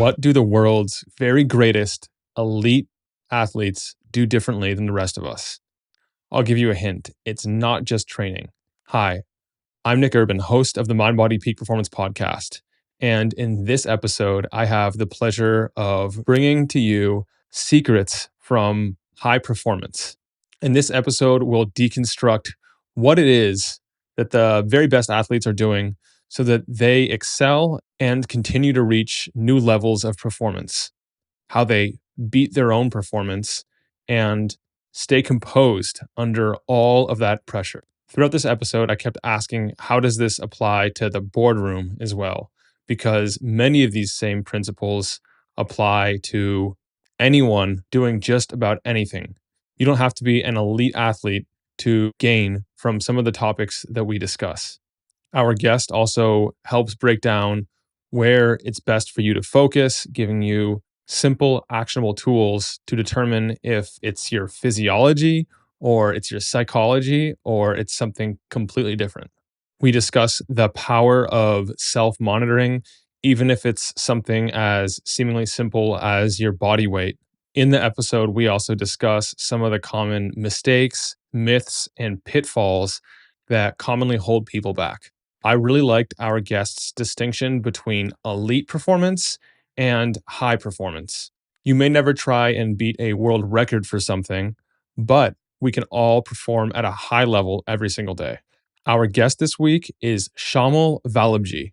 What do the world's very greatest elite athletes do differently than the rest of us? I'll give you a hint. It's not just training. Hi, I'm Nick Urban, host of the Mind Body Peak Performance podcast. And in this episode, I have the pleasure of bringing to you secrets from high performance. In this episode, we'll deconstruct what it is that the very best athletes are doing so that they excel and continue to reach new levels of performance, how they beat their own performance and stay composed under all of that pressure. Throughout this episode, I kept asking, how does this apply to the boardroom as well? Because many of these same principles apply to anyone doing just about anything. You don't have to be an elite athlete to gain from some of the topics that we discuss. Our guest also helps break down where it's best for you to focus, giving you simple, actionable tools to determine if it's your physiology or it's your psychology or it's something completely different. We discuss the power of self-monitoring, even if it's something as seemingly simple as your body weight. In the episode, we also discuss some of the common mistakes, myths, and pitfalls that commonly hold people back. I really liked our guest's distinction between elite performance and high performance. You may never try and beat a world record for something, but we can all perform at a high level every single day. Our guest this week is Shayamal Vallabhjee.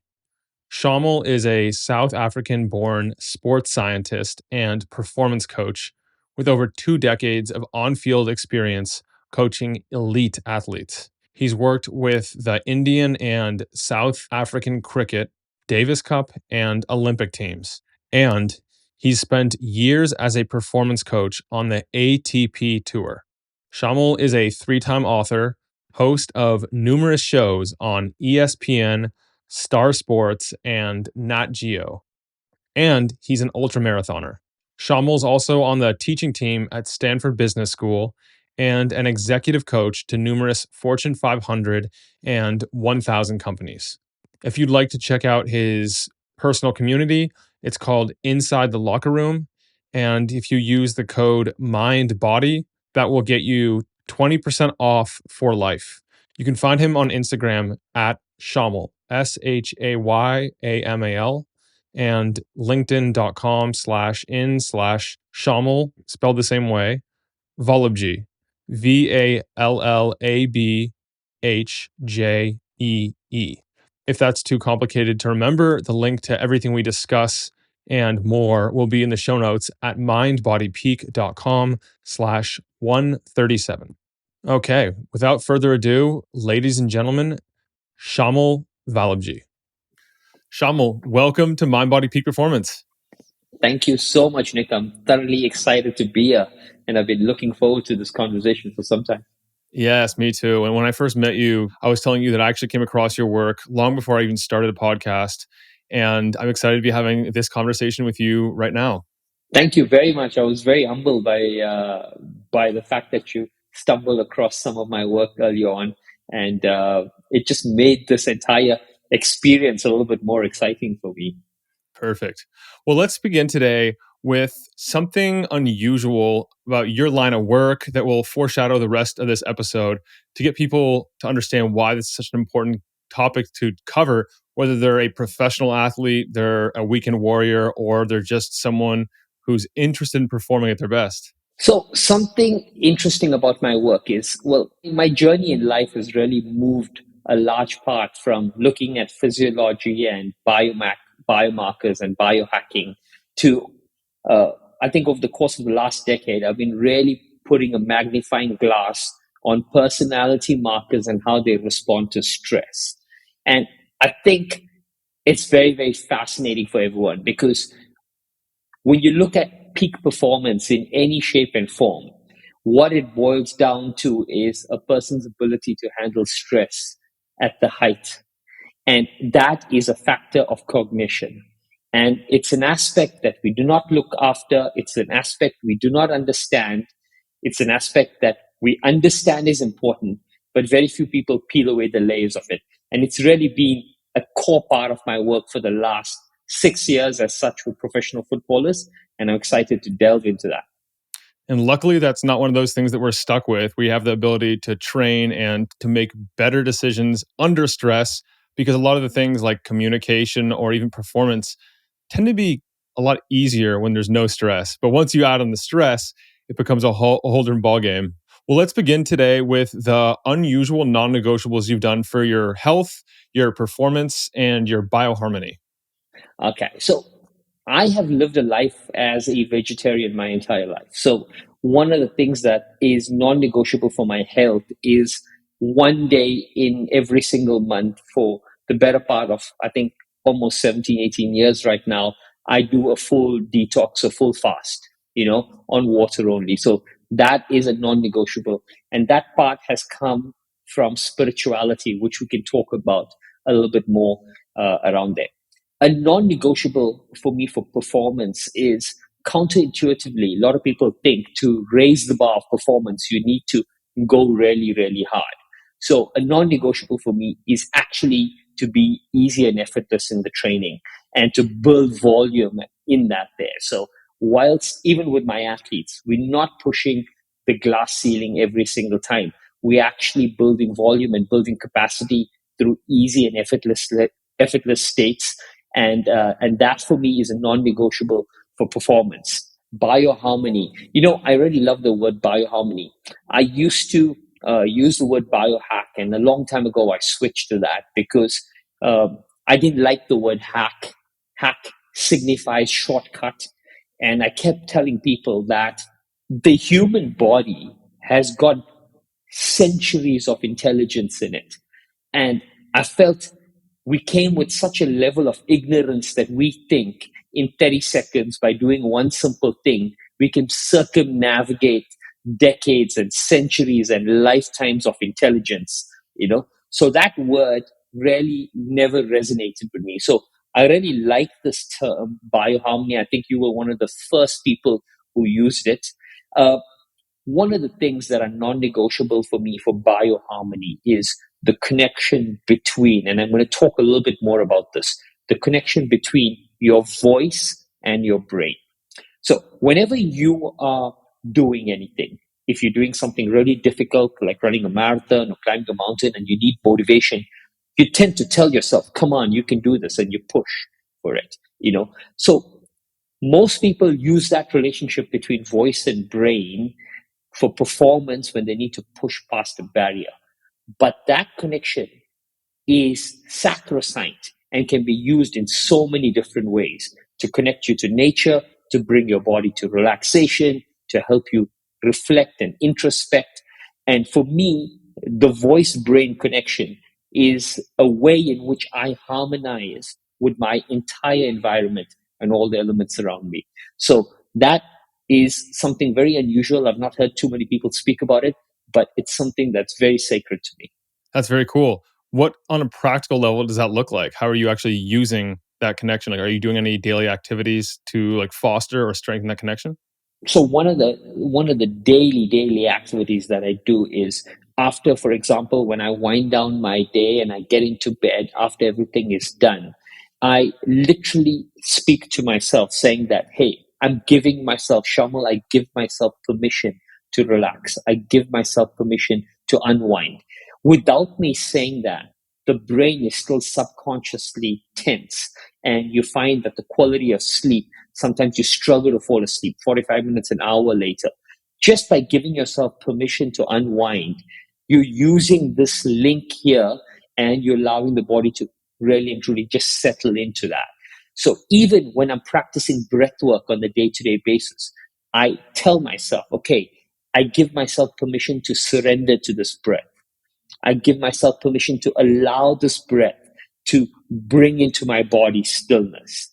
Shayamal is a South African-born sports scientist and performance coach with over 2 decades of on-field experience coaching elite athletes. He's worked with the Indian and South African cricket, Davis Cup, and Olympic teams. And he's spent years as a performance coach on the ATP Tour. Shayamal is a 3-time author, host of numerous shows on ESPN, Star Sports, and Nat Geo. And he's an ultramarathoner. Shayamal's also on the teaching team at Stanford Business School and an executive coach to numerous Fortune 500 and 1,000 companies. If you'd like to check out his personal community, it's called Inside the Locker Room. And if you use the code MINDBODY, that will get you 20% off for life. You can find him on Instagram at Shayamal, Shayamal, and linkedin.com/in/Shayamal, spelled the same way, Vallabhjee, Vallabhjee. If that's too complicated to remember, the link to everything we discuss and more will be in the show notes at mindbodypeak.com/137. Okay, without further ado, ladies and gentlemen, Shayamal Vallabhjee. Shayamal, welcome to Mind Body Peak Performance. Thank you so much, Nick. I'm thoroughly excited to be here, and I've been looking forward to this conversation for some time. Yes, me too. And when I first met you, I was telling you that I actually came across your work long before I even started the podcast. And I'm excited to be having this conversation with you right now. Thank you very much. I was very humbled by the fact that you stumbled across some of my work early on, and it just made this entire experience a little bit more exciting for me. Perfect. Well, let's begin today with something unusual about your line of work that will foreshadow the rest of this episode to get people to understand why this is such an important topic to cover, whether they're a professional athlete, they're a weekend warrior, or they're just someone who's interested in performing at their best. So something interesting about my work is, well, my journey in life has really moved a large part from looking at physiology and biomarkers and biohacking to, I think over the course of the last decade, I've been really putting a magnifying glass on personality markers and how they respond to stress. And I think it's very, very fascinating for everyone, because when you look at peak performance in any shape and form, what it boils down to is a person's ability to handle stress at the height. And that is a factor of cognition. And it's an aspect that we do not look after. It's an aspect we do not understand. It's an aspect that we understand is important, but very few people peel away the layers of it. And it's really been a core part of my work for the last 6 years as such with professional footballers, and I'm excited to delve into that. And luckily, that's not one of those things that we're stuck with. We have the ability to train and to make better decisions under stress because a lot of the things like communication or even performance tend to be a lot easier when there's no stress. But once you add on the stress, it becomes a whole different ballgame. Well, let's begin today with the unusual non negotiables you've done for your health, your performance, and your bioharmony. Okay, so I have lived a life as a vegetarian my entire life. So one of the things that is non-negotiable for my health is one day in every single month for the better part of, I think, almost 17, 18 years right now. I do a full detox, a full fast, on water only. So that is a non-negotiable. And that part has come from spirituality, which we can talk about a little bit more around there. A non-negotiable for me for performance is counterintuitively, a lot of people think to raise the bar of performance, you need to go really, really hard. So a non-negotiable for me is actually to be easy and effortless in the training and to build volume in that there. So whilst even with my athletes, we're not pushing the glass ceiling every single time. We're actually building volume and building capacity through easy and effortless states, and that for me is a non-negotiable for performance. Bioharmony. I really love the word bioharmony. I used to use the word biohack, and a long time ago I switched to that because I didn't like the word hack. Hack signifies shortcut, and I kept telling people that the human body has got centuries of intelligence in it. And I felt we came with such a level of ignorance that we think in 30 seconds, by doing one simple thing, we can circumnavigate decades and centuries and lifetimes of intelligence. So that word really never resonated with me. So I really like this term, bioharmony. I think you were one of the first people who used it. Uh, One of the things that are non-negotiable for me for bioharmony is the connection between, and I'm going to talk a little bit more about this, the connection between your voice and your brain. So whenever you are doing anything, if you're doing something really difficult, like running a marathon or climbing a mountain and you need motivation, you tend to tell yourself, come on, you can do this, and you push for it. So most people use that relationship between voice and brain for performance when they need to push past a barrier. But that connection is sacrosanct and can be used in so many different ways to connect you to nature, to bring your body to relaxation, to help you reflect and introspect. And for me, the voice brain connection is a way in which I harmonize with my entire environment and all the elements around me. So that is something very unusual. I've not heard too many people speak about it, but it's something that's very sacred to me. That's very cool. What on a practical level does that look like? How are you actually using that connection? Like, are you doing any daily activities to like foster or strengthen that connection? So one of the daily activities that I do is, after, for example, when I wind down my day and I get into bed after everything is done, I literally speak to myself saying that, hey, I'm giving myself, Shamal, I give myself permission to relax. I give myself permission to unwind. Without me saying that, the brain is still subconsciously tense, and you find that the quality of sleep, sometimes you struggle to fall asleep 45 minutes, an hour later. Just by giving yourself permission to unwind, you're using this link here, and you're allowing the body to really and truly just settle into that. So even when I'm practicing breath work on the day-to-day basis, I tell myself, okay, I give myself permission to surrender to this breath. I give myself permission to allow this breath to bring into my body stillness.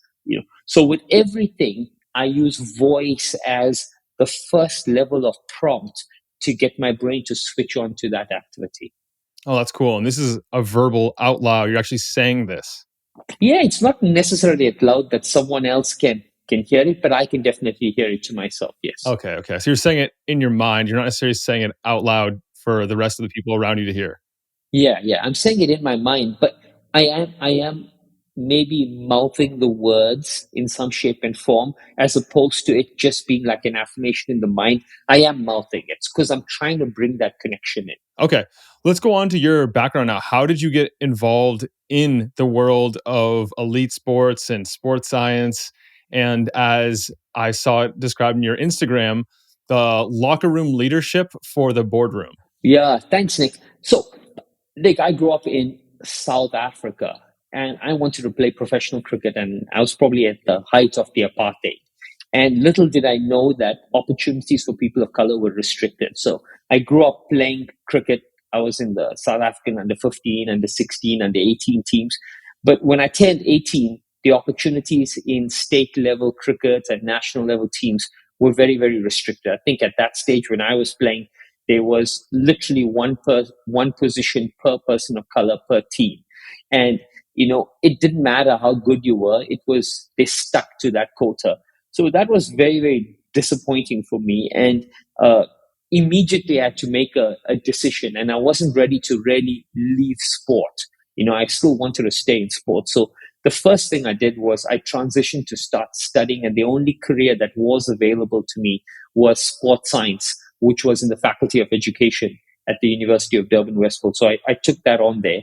So with everything, I use voice as the first level of prompt to get my brain to switch on to that activity. Oh, that's cool. And this is a verbal out loud. You're actually saying this. Yeah, it's not necessarily out loud that someone else can hear it, but I can definitely hear it to myself. Yes. Okay, okay. So you're saying it in your mind. You're not necessarily saying it out loud for the rest of the people around you to hear. Yeah, yeah. I'm saying it in my mind, but I am maybe mouthing the words in some shape and form, as opposed to it just being like an affirmation in the mind. I am mouthing it because I'm trying to bring that connection in. Okay, let's go on to your background now. How did you get involved in the world of elite sports and sports science? And as I saw it described in your Instagram, the locker room leadership for the boardroom. Yeah, thanks, Nick. So, Nick, I grew up in South Africa and I wanted to play professional cricket, and I was probably at the height of the apartheid. And little did I know that opportunities for people of color were restricted. So I grew up playing cricket. I was in the South African under 15, under 16, under 18 teams. But when I turned 18, the opportunities in state level cricket and national level teams were very, very restricted. I think at that stage when I was playing, there was literally one position per person of color per team. And, it didn't matter how good you were. They stuck to that quota. So that was very, very disappointing for me. And immediately I had to make a decision, and I wasn't ready to really leave sport. I still wanted to stay in sport. So the first thing I did was I transitioned to start studying, and the only career that was available to me was sports science, which was in the Faculty of Education at the University of Durban Westfield. So I took that on there.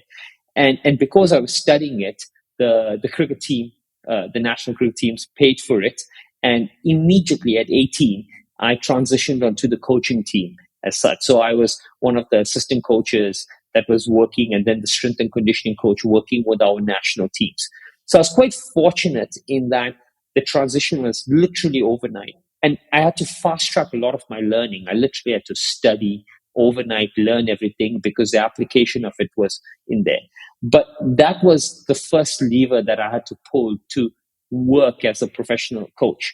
And because I was studying it, the cricket team, the national cricket teams paid for it. And immediately at 18, I transitioned onto the coaching team as such. So I was one of the assistant coaches that was working, and then the strength and conditioning coach working with our national teams. So I was quite fortunate in that the transition was literally overnight. And I had to fast track a lot of my learning. I literally had to study overnight, learn everything, because the application of it was in there. But that was the first lever that I had to pull to work as a professional coach.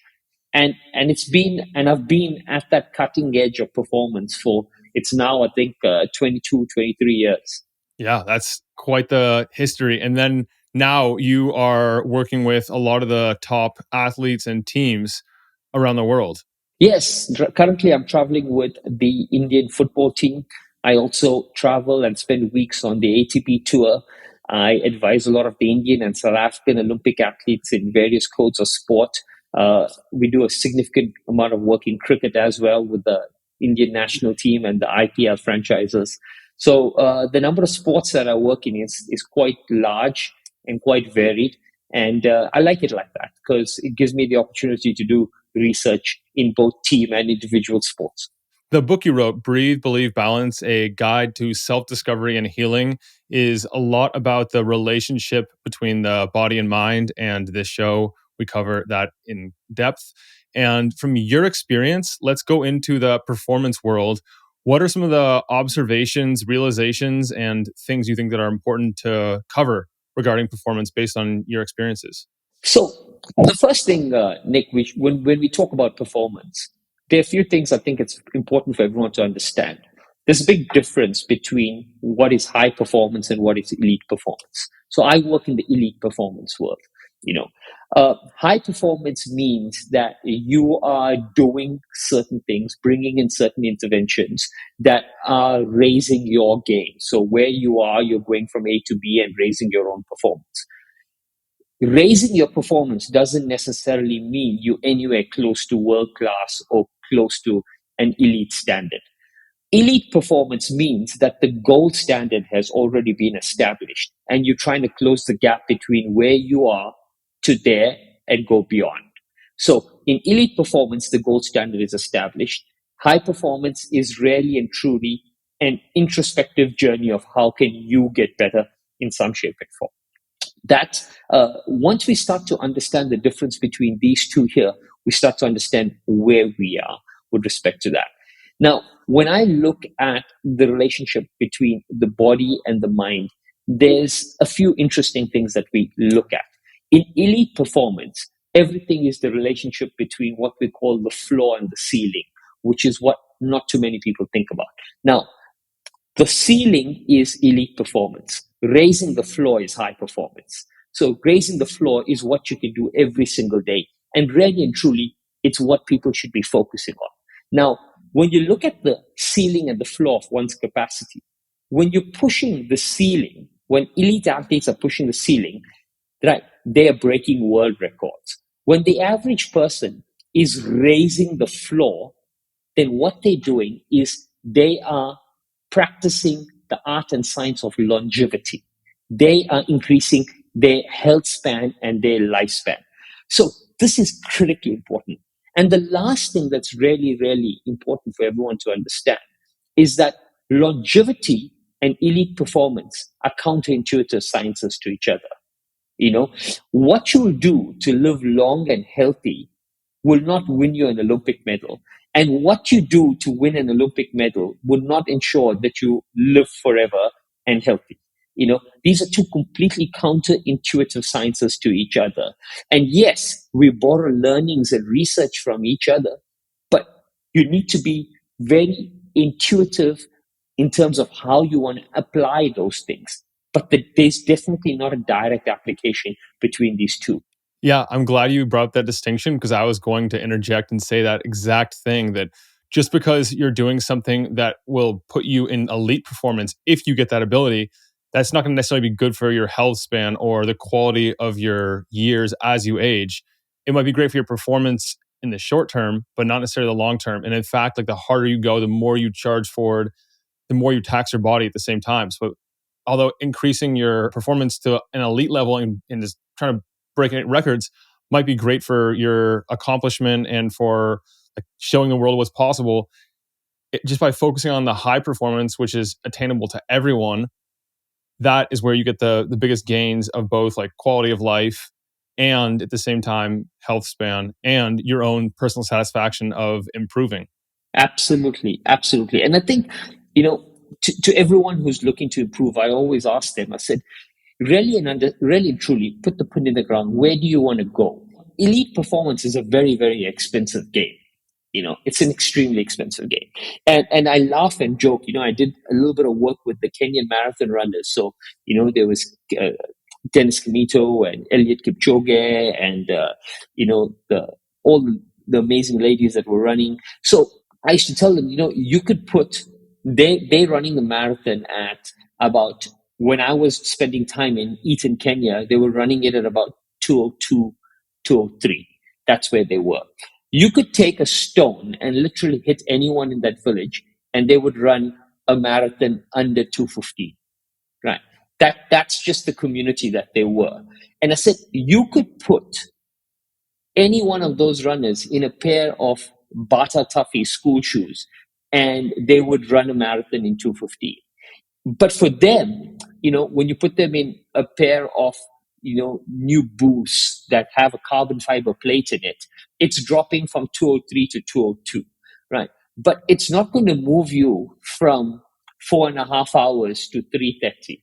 And I've been at that cutting edge of performance for, it's now, I think, 22, 23 years. Yeah, that's quite the history. And then now you are working with a lot of the top athletes and teams around the world. Yes, currently I'm traveling with the Indian football team. I also travel and spend weeks on the ATP tour. I advise a lot of the Indian and South African Olympic athletes in various codes of sport. We do a significant amount of work in cricket as well with the Indian national team and the IPL franchises. So the number of sports that I work in is quite large and quite varied. And I like it like that because it gives me the opportunity to do research in both team and individual sports. The book you wrote, Breathe, Believe, Balance, A Guide to Self-Discovery and Healing, is a lot about the relationship between the body and mind. And this show, we cover that in depth. And from your experience, let's go into the performance world. What are some of the observations, realizations, and things you think that are important to cover regarding performance based on your experiences? So the first thing, Nick, when we talk about performance, there are a few things I think it's important for everyone to understand. There's a big difference between what is high performance and what is elite performance. So I work in the elite performance world. High performance means that you are doing certain things, bringing in certain interventions that are raising your game. So where you are, you're going from A to B and raising your own performance. Raising your performance doesn't necessarily mean you anywhere close to world class or close to an elite standard. Elite performance means that the gold standard has already been established and you're trying to close the gap between where you are to there and go beyond. So in elite performance, the gold standard is established. High performance is really and truly an introspective journey of how can you get better in some shape and form. That once we start to understand the difference between these two here, we start to understand where we are with respect to that. Now, when I look at the relationship between the body and the mind, there's a few interesting things that we look at. In elite performance, everything is the relationship between what we call the floor and the ceiling, which is what not too many people think about. Now, the ceiling is elite performance. Raising the floor is high performance. So raising the floor is what you can do every single day. And really and truly, it's what people should be focusing on. Now, when you look at the ceiling and the floor of one's capacity, when you're pushing the ceiling, when elite athletes are pushing the ceiling, right, they are breaking world records. When the average person is raising the floor, then what they're doing is they are practicing the art and science of longevity. They are increasing their health span and their lifespan. So this is critically important. And the last thing that's really, really important for everyone to understand is that longevity and elite performance are counterintuitive sciences to each other. You know, what you'll do to live long and healthy will not win you an Olympic medal. And what you do to win an Olympic medal would not ensure that you live forever and healthy. You know, these are two completely counterintuitive sciences to each other. And yes, we borrow learnings and research from each other, but you need to be very intuitive in terms of how you want to apply those things. But there's definitely not a direct application between these two. Yeah, I'm glad you brought up that distinction because I was going to interject and say that exact thing that just because you're doing something that will put you in elite performance, if you get that ability, that's not going to necessarily be good for your health span or the quality of your years as you age. It might be great for your performance in the short term, but not necessarily the long term. And in fact, like the harder you go, the more you charge forward, the more you tax your body at the same time. So, although increasing your performance to an elite level and just trying to break records might be great for your accomplishment and for like showing the world what's possible, just by focusing on the high performance, which is attainable to everyone, that is where you get the biggest gains of both like quality of life and at the same time health span and your own personal satisfaction of improving. Absolutely, absolutely. And I think, to everyone who's looking to improve, I always ask them, I said, really really and truly put the pin in the ground. Where do you want to go? Elite performance is a very, very expensive game. It's an extremely expensive game. And I laugh and joke. I did a little bit of work with the Kenyan marathon runners. So, there was Dennis Kamito and Eliud Kipchoge and, all the amazing ladies that were running. So I used to tell them, you could put, they running the marathon at about, when I was spending time in Eton, Kenya, they were running it at about 202, 203. That's where they were. You could take a stone and literally hit anyone in that village, and they would run a marathon under 215. Right. That's just the community that they were. And I said, you could put any one of those runners in a pair of Bata Tuffy school shoes, and they would run a marathon in 215. But for them, when you put them in a pair of, new boosts that have a carbon fiber plate in it, it's dropping from 203 to 202, right? But it's not going to move you from 4.5 hours to 3:30,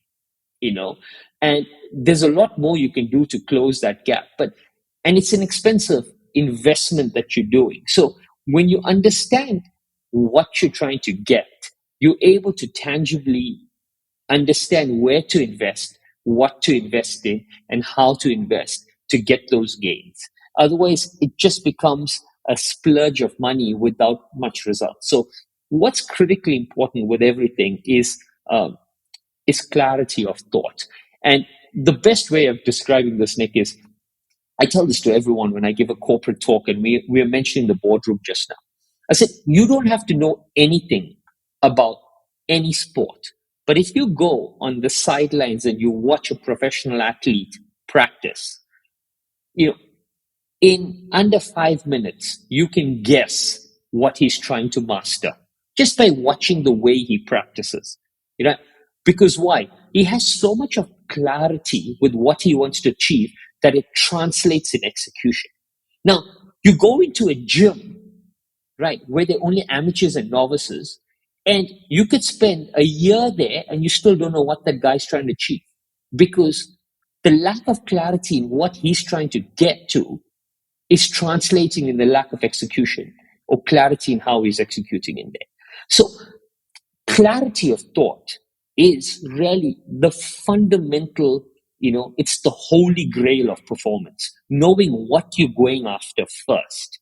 and there's a lot more you can do to close that gap. And it's an expensive investment that you're doing. So when you understand what you're trying to get, you're able to tangibly understand where to invest, what to invest in, and how to invest to get those gains. Otherwise, it just becomes a splurge of money without much result. So, what's critically important with everything is clarity of thought. And the best way of describing this, Nick, is I tell this to everyone when I give a corporate talk, and we are mentioning the boardroom just now. I said, you don't have to know anything about any sport. But if you go on the sidelines and you watch a professional athlete practice, you know, in under 5 minutes, you can guess what he's trying to master just by watching the way he practices. You know, because why? He has so much of clarity with what he wants to achieve that it translates in execution. Now, you go into a gym, right, where they're only amateurs and novices, and you could spend a year there and you still don't know what that guy's trying to achieve because the lack of clarity in what he's trying to get to is translating in the lack of execution or clarity in how he's executing in there. So, clarity of thought is really the fundamental, it's the holy grail of performance, knowing what you're going after first.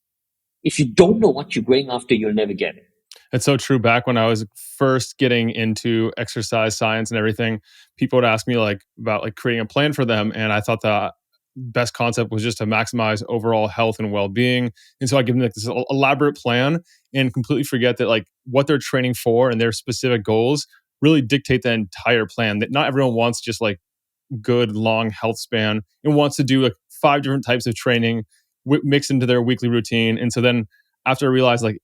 If you don't know what you're going after, you'll never get it. It's so true. Back when I was first getting into exercise science and everything, people would ask me like about like creating a plan for them, and I thought that best concept was just to maximize overall health and well-being. And so I give them like this elaborate plan and completely forget that like what they're training for and their specific goals really dictate the entire plan. That not everyone wants just like good long health span and wants to do like 5 different types of training mixed into their weekly routine. And so then after I realized like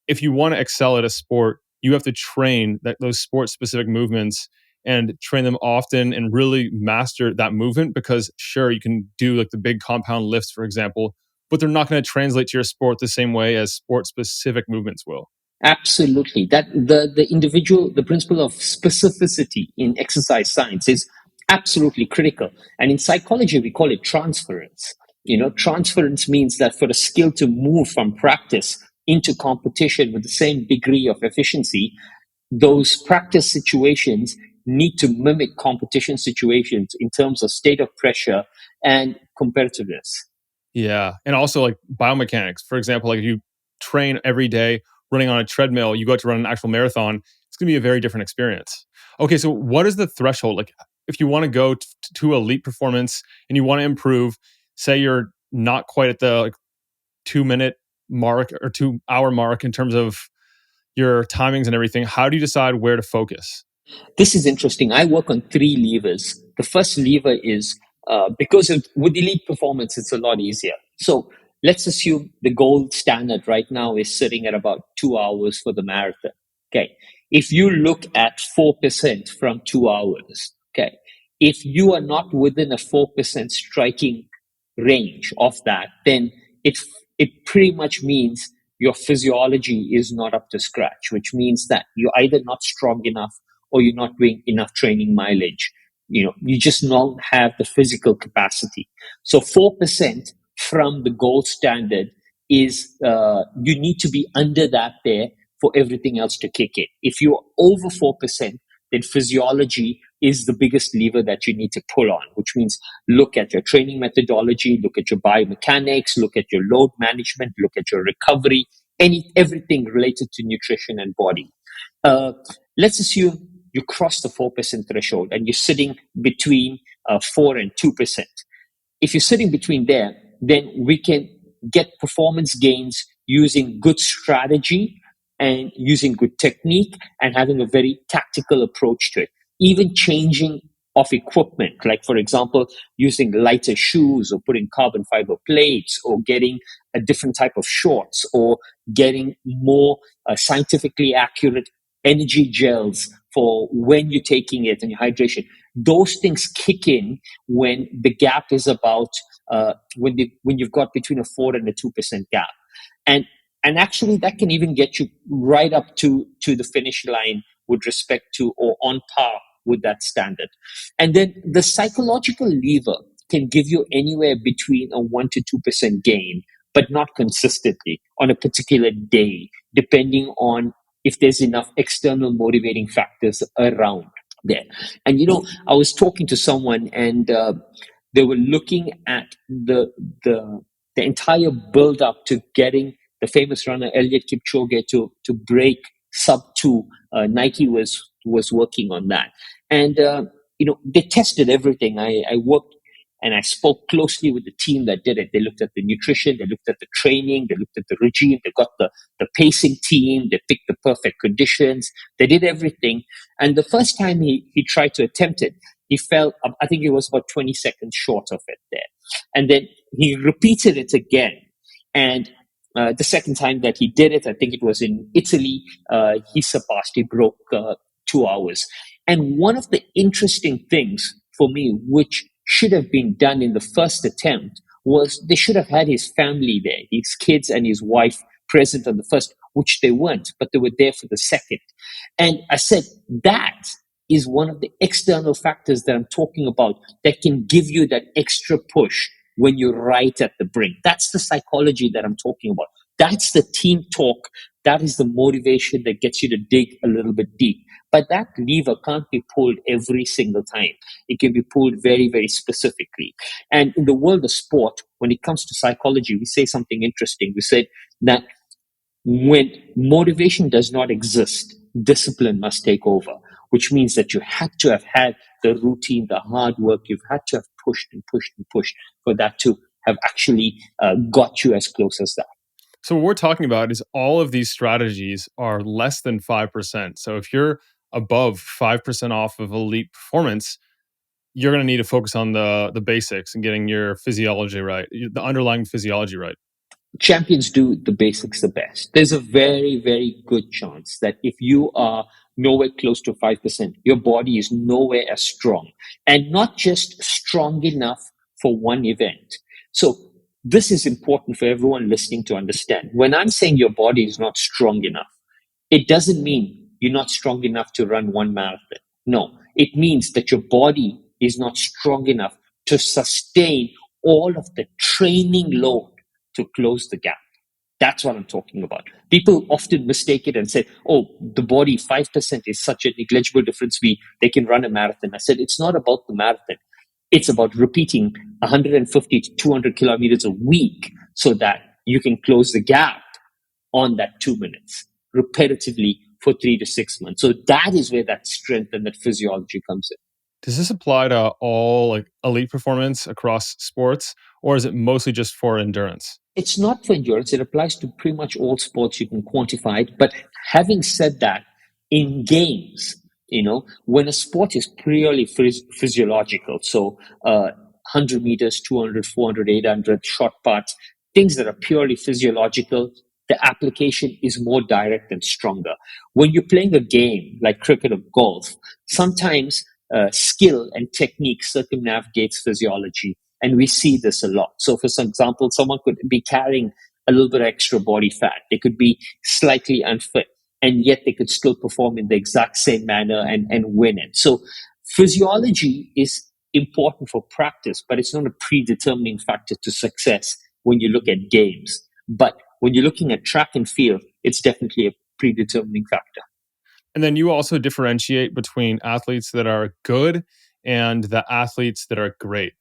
if you want to excel at a sport, you have to train those sport specific movements and train them often and really master that movement, because sure, you can do like the big compound lifts, for example, but they're not going to translate to your sport the same way as sport specific movements will. Absolutely. That the principle of specificity in exercise science is absolutely critical. And in psychology, we call it transference. Transference means that for a skill to move from practice into competition with the same degree of efficiency, those practice situations need to mimic competition situations in terms of state of pressure and competitiveness. Yeah. And also like biomechanics. For example, like if you train every day running on a treadmill, you go out to run an actual marathon, it's going to be a very different experience. Okay. So what is the threshold? Like if you want to go to elite performance and you want to improve, say you're not quite at the like 2 minute mark or 2 hour mark in terms of your timings and everything, how do you decide where to focus? This is interesting. I work on three levers. The first lever is with elite performance, it's a lot easier. So let's assume the gold standard right now is sitting at about 2 hours for the marathon. Okay. If you look at 4% from 2 hours, okay, if you are not within a 4% striking range of that, then it pretty much means your physiology is not up to scratch, which means that you're either not strong enough or you're not doing enough training mileage. You just don't have the physical capacity. So 4% from the gold standard is you need to be under that there for everything else to kick in. If you're over 4%, then physiology is the biggest lever that you need to pull on, which means look at your training methodology, look at your biomechanics, look at your load management, look at your recovery, everything related to nutrition and body. Let's assume you cross the 4% threshold and you're sitting between 4 and 2%. If you're sitting between there, then we can get performance gains using good strategy and using good technique and having a very tactical approach to it. Even changing of equipment, like for example, using lighter shoes or putting carbon fiber plates or getting a different type of shorts or getting more scientifically accurate energy gels for when you're taking it and your hydration. Those things kick in when the gap is about when you've got between a 4 and a 2% gap, and actually that can even get you right up to the finish line with respect to or on par with that standard. And then the psychological lever can give you anywhere between a 1 to 2% gain, but not consistently on a particular day, depending on if there's enough external motivating factors around there. And I was talking to someone and they were looking at the entire build up to getting the famous runner Eliud Kipchoge to break sub 2. Nike was working on that, and they tested everything. I worked and I spoke closely with the team that did it. They looked at the nutrition, they looked at the training, they looked at the regime, they got the pacing team, they picked the perfect conditions, they did everything. And the first time he tried to attempt it, he fell, I think it was about 20 seconds short of it there. And then he repeated it again. And the second time that he did it, I think it was in Italy, he broke 2 hours. And one of the interesting things for me, which should have been done in the first attempt, was they should have had his family there, his kids and his wife present on the first, which they weren't, but they were there for the second. And I said, that is one of the external factors that I'm talking about that can give you that extra push when you're right at the brink. That's the psychology that I'm talking about. That's the team talk. That is the motivation that gets you to dig a little bit deep. But that lever can't be pulled every single time. It can be pulled very, very specifically. And in the world of sport, when it comes to psychology, we say something interesting. We said that when motivation does not exist, discipline must take over, which means that you had to have had the routine, the hard work. You've had to have pushed and pushed and pushed for that to have actually got you as close as that. So what we're talking about is all of these strategies are less than 5%. So if you're above 5% off of elite performance, you're going to need to focus on the basics and getting your physiology right, the underlying physiology right. Champions do the basics the best. There's a very, very good chance that if you are nowhere close to 5%, your body is nowhere as strong, and not just strong enough for one event. So this is important for everyone listening to understand. When I'm saying your body is not strong enough, it doesn't mean you're not strong enough to run one marathon. No, it means that your body is not strong enough to sustain all of the training load to close the gap. That's what I'm talking about. People often mistake it and say, oh, the body, 5% is such a negligible difference. They can run a marathon. I said, it's not about the marathon. It's about repeating 150 to 200 kilometers a week so that you can close the gap on that 2 minutes repetitively for 3 to 6 months. So that is where that strength and that physiology comes in. Does this apply to all like elite performance across sports, or is it mostly just for endurance? It's not for endurance. It applies to pretty much all sports. You can quantify it. But having said that, in games, when a sport is purely physiological, so 100 meters, 200, 400, 800, short parts, things that are purely physiological, the application is more direct and stronger. When you're playing a game like cricket or golf, sometimes skill and technique circumnavigates physiology. And we see this a lot. So, for example, someone could be carrying a little bit of extra body fat. They could be slightly unfit, and yet they could still perform in the exact same manner and win it. So, physiology is important for practice, but it's not a predetermining factor to success when you look at games. But when you're looking at track and field, it's definitely a predetermining factor. And then you also differentiate between athletes that are good and the athletes that are great.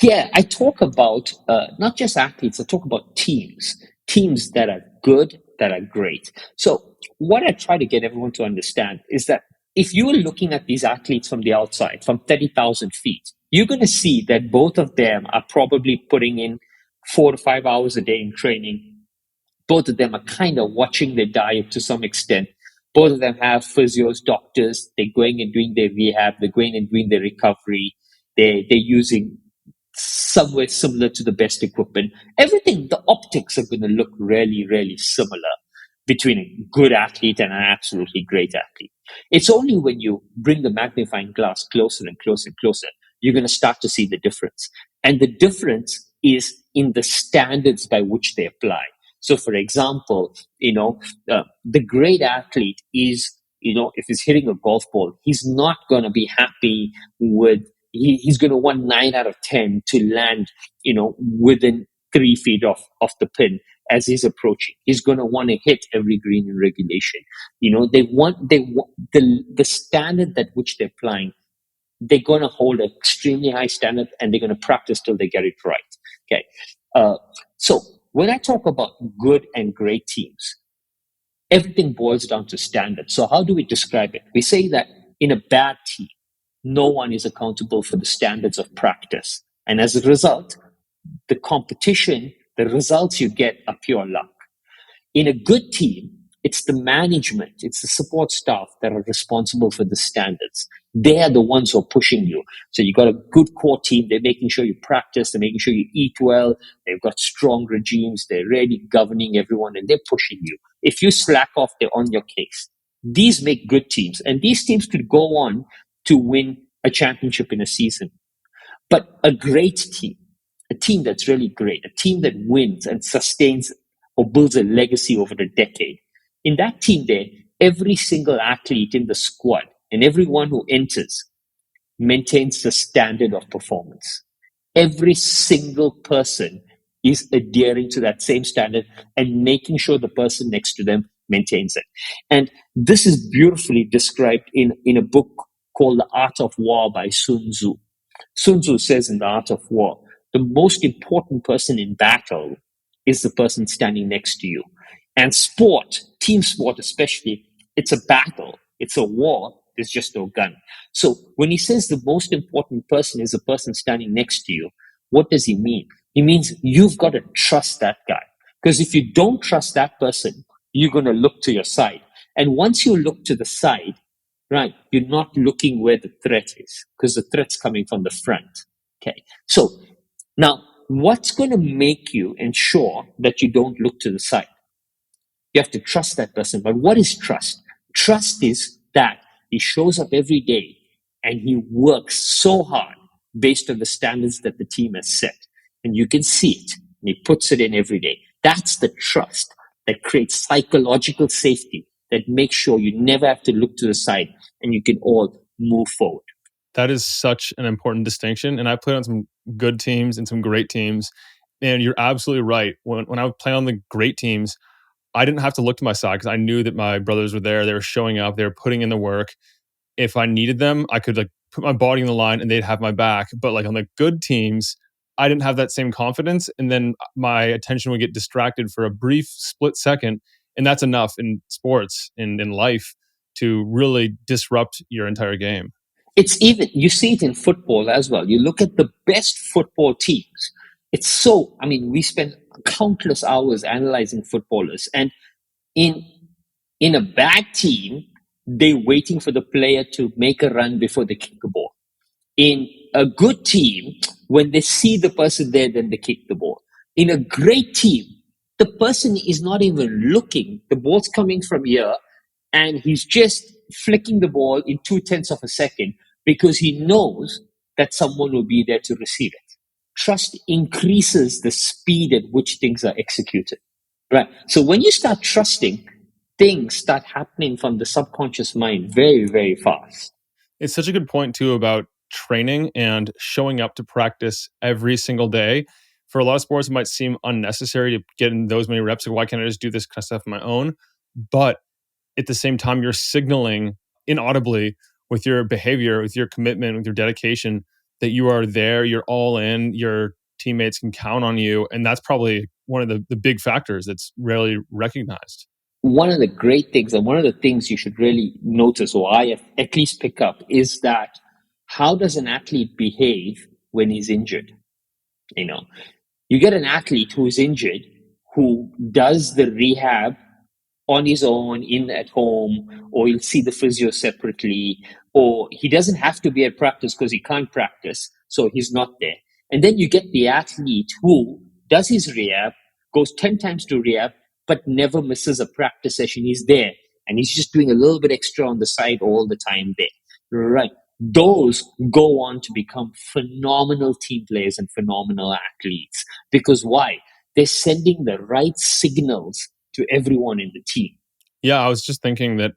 Yeah, I talk about not just athletes, I talk about teams that are good, that are great. So, what I try to get everyone to understand is that if you are looking at these athletes from the outside, from 30,000 feet, you're going to see that both of them are probably putting in 4 to 5 hours a day in training. Both of them are kind of watching their diet to some extent. Both of them have physios, doctors. They're going and doing their rehab. They're going and doing their recovery. They're using somewhere similar to the best equipment. Everything, the optics are going to look really, really similar between a good athlete and an absolutely great athlete. It's only when you bring the magnifying glass closer and closer and closer, you're going to start to see the difference. And the difference is in the standards by which they apply. So, for example, the great athlete is, if he's hitting a golf ball, he's not going to be happy with, he's going to want 9 out of 10 to land, within 3 feet of the pin as he's approaching. He's going to want to hit every green in regulation. The standard that which they're applying, they're going to hold an extremely high standard and they're going to practice till they get it right. Okay. So when I talk about good and great teams, everything boils down to standards. So how do we describe it? We say that in a bad team, no one is accountable for the standards of practice. And as a result, the competition, the results you get are pure luck. In a good team, it's the management, it's the support staff that are responsible for the standards. They are the ones who are pushing you. So you got a good core team. They're making sure you practice. They're making sure you eat well. They've got strong regimes. They're really governing everyone and they're pushing you. If you slack off, they're on your case. These make good teams. And these teams could go on to win a championship in a season. But a great team, a team that's really great, a team that wins and sustains or builds a legacy over a decade. In that team there, every single athlete in the squad and everyone who enters maintains the standard of performance. Every single person is adhering to that same standard and making sure the person next to them maintains it. And this is beautifully described in a book called The Art of War by Sun Tzu. Sun Tzu says in The Art of War, the most important person in battle is the person standing next to you. And sport, team sport especially, it's a battle, it's a war. There's just no gun. So when he says the most important person is the person standing next to you, what does he mean? He means you've got to trust that guy. Because if you don't trust that person, you're going to look to your side. And once you look to the side, right, you're not looking where the threat is because the threat's coming from the front. Okay. So now, what's going to make you ensure that you don't look to the side? You have to trust that person. But what is trust? Trust is that he shows up every day and he works so hard based on the standards that the team has set. And you can see it. And he puts it in every day. That's the trust that creates psychological safety that makes sure you never have to look to the side and you can all move forward. That is such an important distinction. And I played on some good teams and some great teams. And you're absolutely right. When I would play on the great teams, I didn't have to look to my side because I knew that my brothers were there. They were showing up. They were putting in the work. If I needed them, I could like put my body in the line and they'd have my back. But like on the good teams, I didn't have that same confidence. And then my attention would get distracted for a brief split second. And that's enough in sports and in life to really disrupt your entire game. It's even, you see it in football as well. You look at the best football teams. It's so, I mean, we spend countless hours analyzing footballers. And in in a bad team, they're waiting for the player to make a run before they kick the ball. In a good team, when they see the person there, then they kick the ball. In a great team, the person is not even looking. The ball's coming from here, and he's just flicking the ball in 0.2 of a second because he knows that someone will be there to receive it. Trust increases the speed at which things are executed. Right. So when you start trusting, things start happening from the subconscious mind very, very fast. It's such a good point too about training and showing up to practice every single day. For a lot of sports, it might seem unnecessary to get in those many reps. Like, why can't I just do this kind of stuff on my own? But at the same time, you're signaling inaudibly with your behavior, with your commitment, with your dedication that you are there, you're all in, your teammates can count on you. And that's probably one of the big factors that's rarely recognized. One of the great things, and one of the things you should really notice, or I at least pick up, is that how does an athlete behave when he's injured? You know, you get an athlete who is injured who does the rehab on his own in at home, or he'll see the physio separately, or he doesn't have to be at practice because he can't practice, so he's not there. And then you get the athlete who does his rehab, goes 10 times to rehab, but never misses a practice session. He's there and he's just doing a little bit extra on the side all the time there. Right. Those go on to become phenomenal team players and phenomenal athletes. Because why? They're sending the right signals to everyone in the team. Yeah, I was just thinking that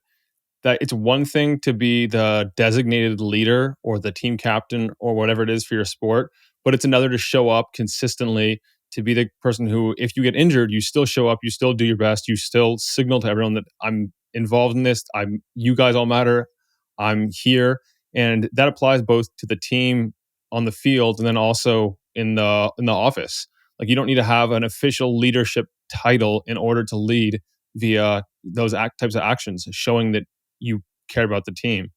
it's one thing to be the designated leader or the team captain or whatever it is for your sport, but it's another to show up consistently, to be the person who, if you get injured, you still show up, you still do your best, you still signal to everyone that I'm involved in this, you guys all matter, I'm here. And that applies both to the team on the field and then also in the office. Like, you don't need to have an official leadership title in order to lead via those types of actions, showing that you care about the team.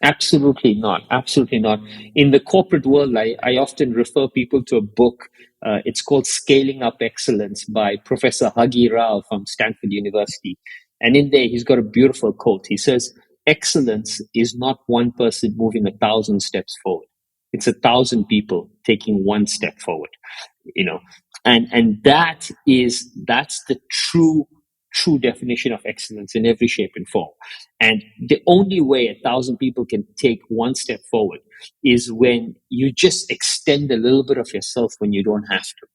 Absolutely not. Absolutely not. In the corporate world, I often refer people to a book. It's called Scaling Up Excellence by Professor Hagi Rao from Stanford University. And in there, he's got a beautiful quote. He says, excellence is not one person moving 1,000 steps forward. It's 1,000 people taking one step forward, you know. And that's the true definition of excellence in every shape and form. And the only way 1,000 people can take one step forward is when you just extend a little bit of yourself when you don't have to.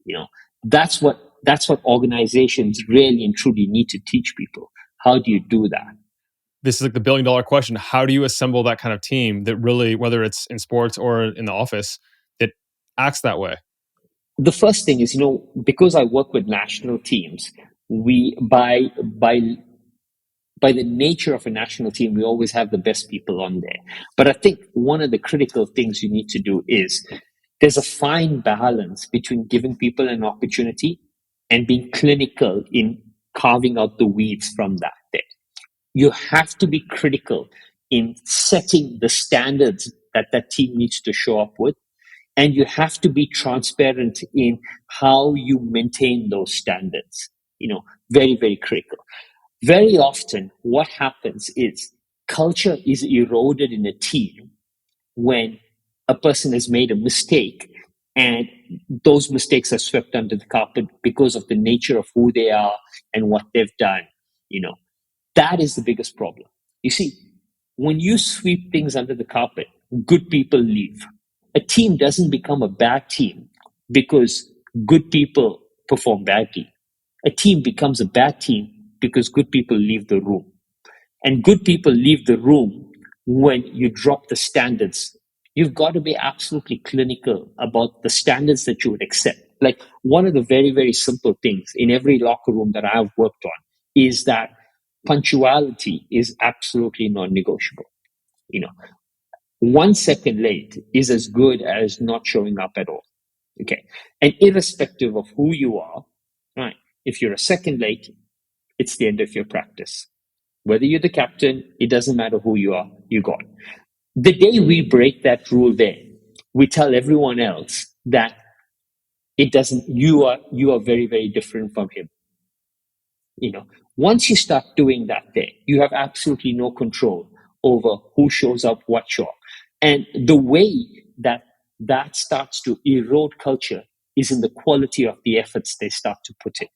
You know, that's what organizations really and truly need to teach people. How do you do that? This is like the $1 billion question. How do you assemble that kind of team that really, whether it's in sports or in the office, that acts that way? The first thing is, because I work with national teams, we by the nature of a national team, we always have the best people on there. But I think one of the critical things you need to do is there's a fine balance between giving people an opportunity and being clinical in carving out the weeds from that. There. You have to be critical in setting the standards that that team needs to show up with. And you have to be transparent in how you maintain those standards. Very, very critical. Very often, what happens is culture is eroded in a team when a person has made a mistake and those mistakes are swept under the carpet because of the nature of who they are and what they've done. You know, that is the biggest problem. You see, when you sweep things under the carpet, good people leave. A team doesn't become a bad team because good people perform badly. A team becomes a bad team because good people leave the room. And good people leave the room when you drop the standards. You've got to be absolutely clinical about the standards that you would accept. Like one of the very, very simple things in every locker room that I've worked on is that punctuality is absolutely non-negotiable. You know, 1 second late is as good as not showing up at all. Okay. And irrespective of who you are, right? If you're a second late, it's the end of your practice. Whether you're the captain, it doesn't matter who you are, you got. The day we break that rule there, we tell everyone else that it doesn't, you are very, very different from him. Once you start doing that there, you have absolutely no control over who shows up, what show up. And the way that that starts to erode culture is in the quality of the efforts they start to put in.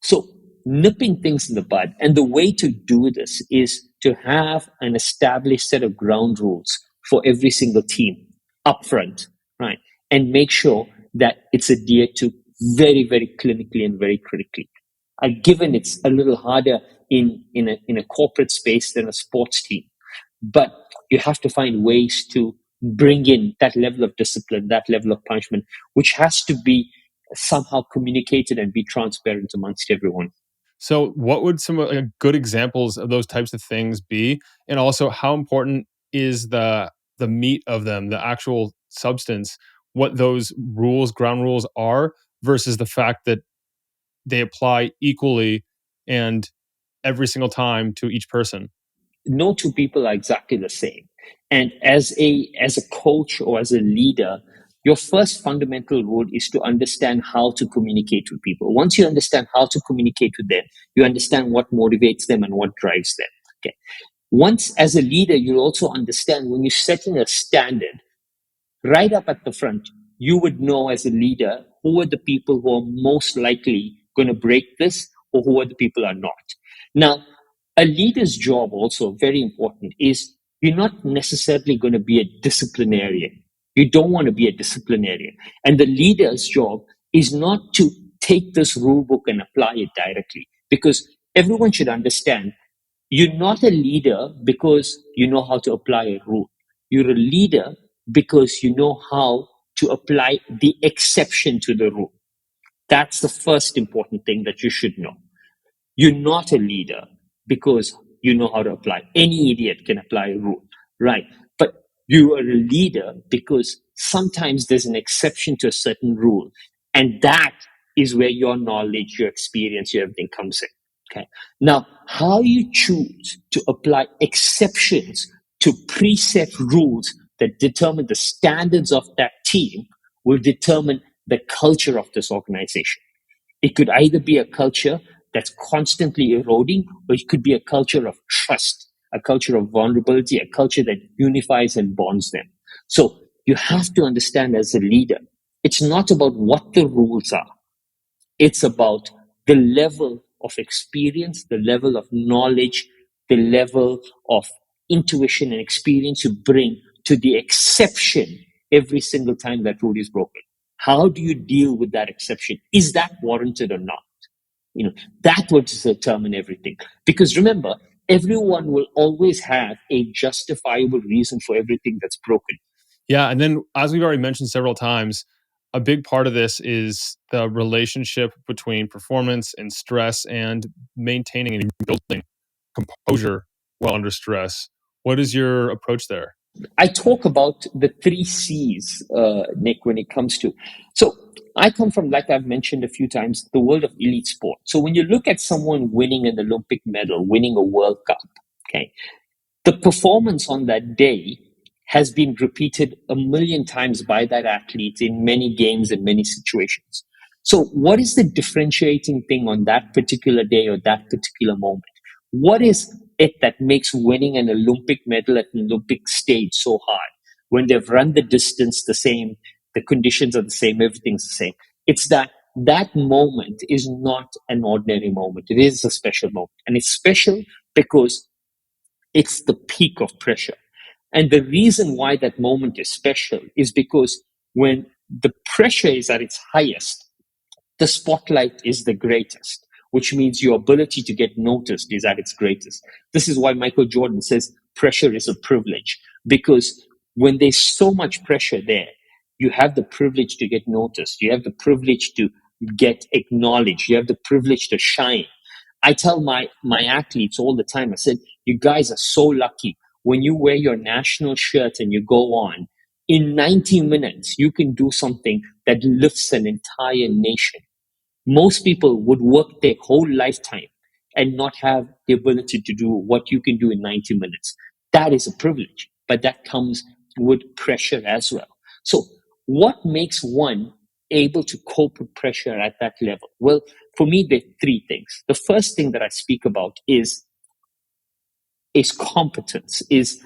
So nipping things in the bud. And the way to do this is to have an established set of ground rules for every single team upfront, right? And make sure that it's adhered to very, very clinically and very critically. Given it's a little harder in a corporate space than a sports team, but you have to find ways to bring in that level of discipline, that level of punishment, which has to be somehow communicated and be transparent amongst everyone. So, what would some good examples of those types of things be? And also, how important is the meat of them, the actual substance, what those rules, ground rules are, versus the fact that they apply equally and every single time to each person? No two people are exactly the same. And as a coach or as a leader, your first fundamental rule is to understand how to communicate with people. Once you understand how to communicate with them, you understand what motivates them and what drives them. Okay. Once as a leader, you'll also understand when you're setting a standard right up at the front, you would know as a leader who are the people who are most likely going to break this or who are the people who are not. Now, a leader's job also very important is you're not necessarily going to be a disciplinarian. You don't want to be a disciplinarian. And the leader's job is not to take this rule book and apply it directly because everyone should understand you're not a leader because you know how to apply a rule. You're a leader because you know how to apply the exception to the rule. That's the first important thing that you should know. You're not a leader because you know how to apply. Any idiot can apply a rule, right? But you are a leader because sometimes there's an exception to a certain rule. And that is where your knowledge, your experience, your everything comes in. Okay. Now, how you choose to apply exceptions to preset rules that determine the standards of that team will determine the culture of this organization. It could either be a culture that's constantly eroding, or it could be a culture of trust, a culture of vulnerability, a culture that unifies and bonds them. So you have to understand as a leader, it's not about what the rules are. It's about the level of experience, the level of knowledge, the level of intuition and experience you bring to the exception every single time that rule is broken. How do you deal with that exception? Is that warranted or not? That would determine everything. Because remember, everyone will always have a justifiable reason for everything that's broken. Yeah. And then, as we've already mentioned several times, a big part of this is the relationship between performance and stress and maintaining and building composure while under stress. What is your approach there? I talk about the 3 C's, Nick, when it comes to. So I come from, like I've mentioned a few times, the world of elite sport. So when you look at someone winning an Olympic medal, winning a World Cup, okay, The performance on that day has been repeated a million times by that athlete in many games and many situations. So, what is the differentiating thing on that particular day or that particular moment? What is it that makes winning an Olympic medal at an Olympic stage so hard when they've run the distance the same, the conditions are the same, everything's the same? It's that that moment is not an ordinary moment. It is a special moment. And it's special because it's the peak of pressure. And the reason why that moment is special is because when the pressure is at its highest, the spotlight is the greatest, which means your ability to get noticed is at its greatest. This is why Michael Jordan says pressure is a privilege, because when there's so much pressure there, you have the privilege to get noticed. You have the privilege to get acknowledged. You have the privilege to shine. I tell my athletes all the time, I said, you guys are so lucky. When you wear your national shirt and you go on, in 90 minutes, you can do something that lifts an entire nation. Most people would work their whole lifetime and not have the ability to do what you can do in 90 minutes. That is a privilege, but that comes with pressure as well. So, what makes one able to cope with pressure at that level? Well, for me, there are three things. The first thing that I speak about is competence, is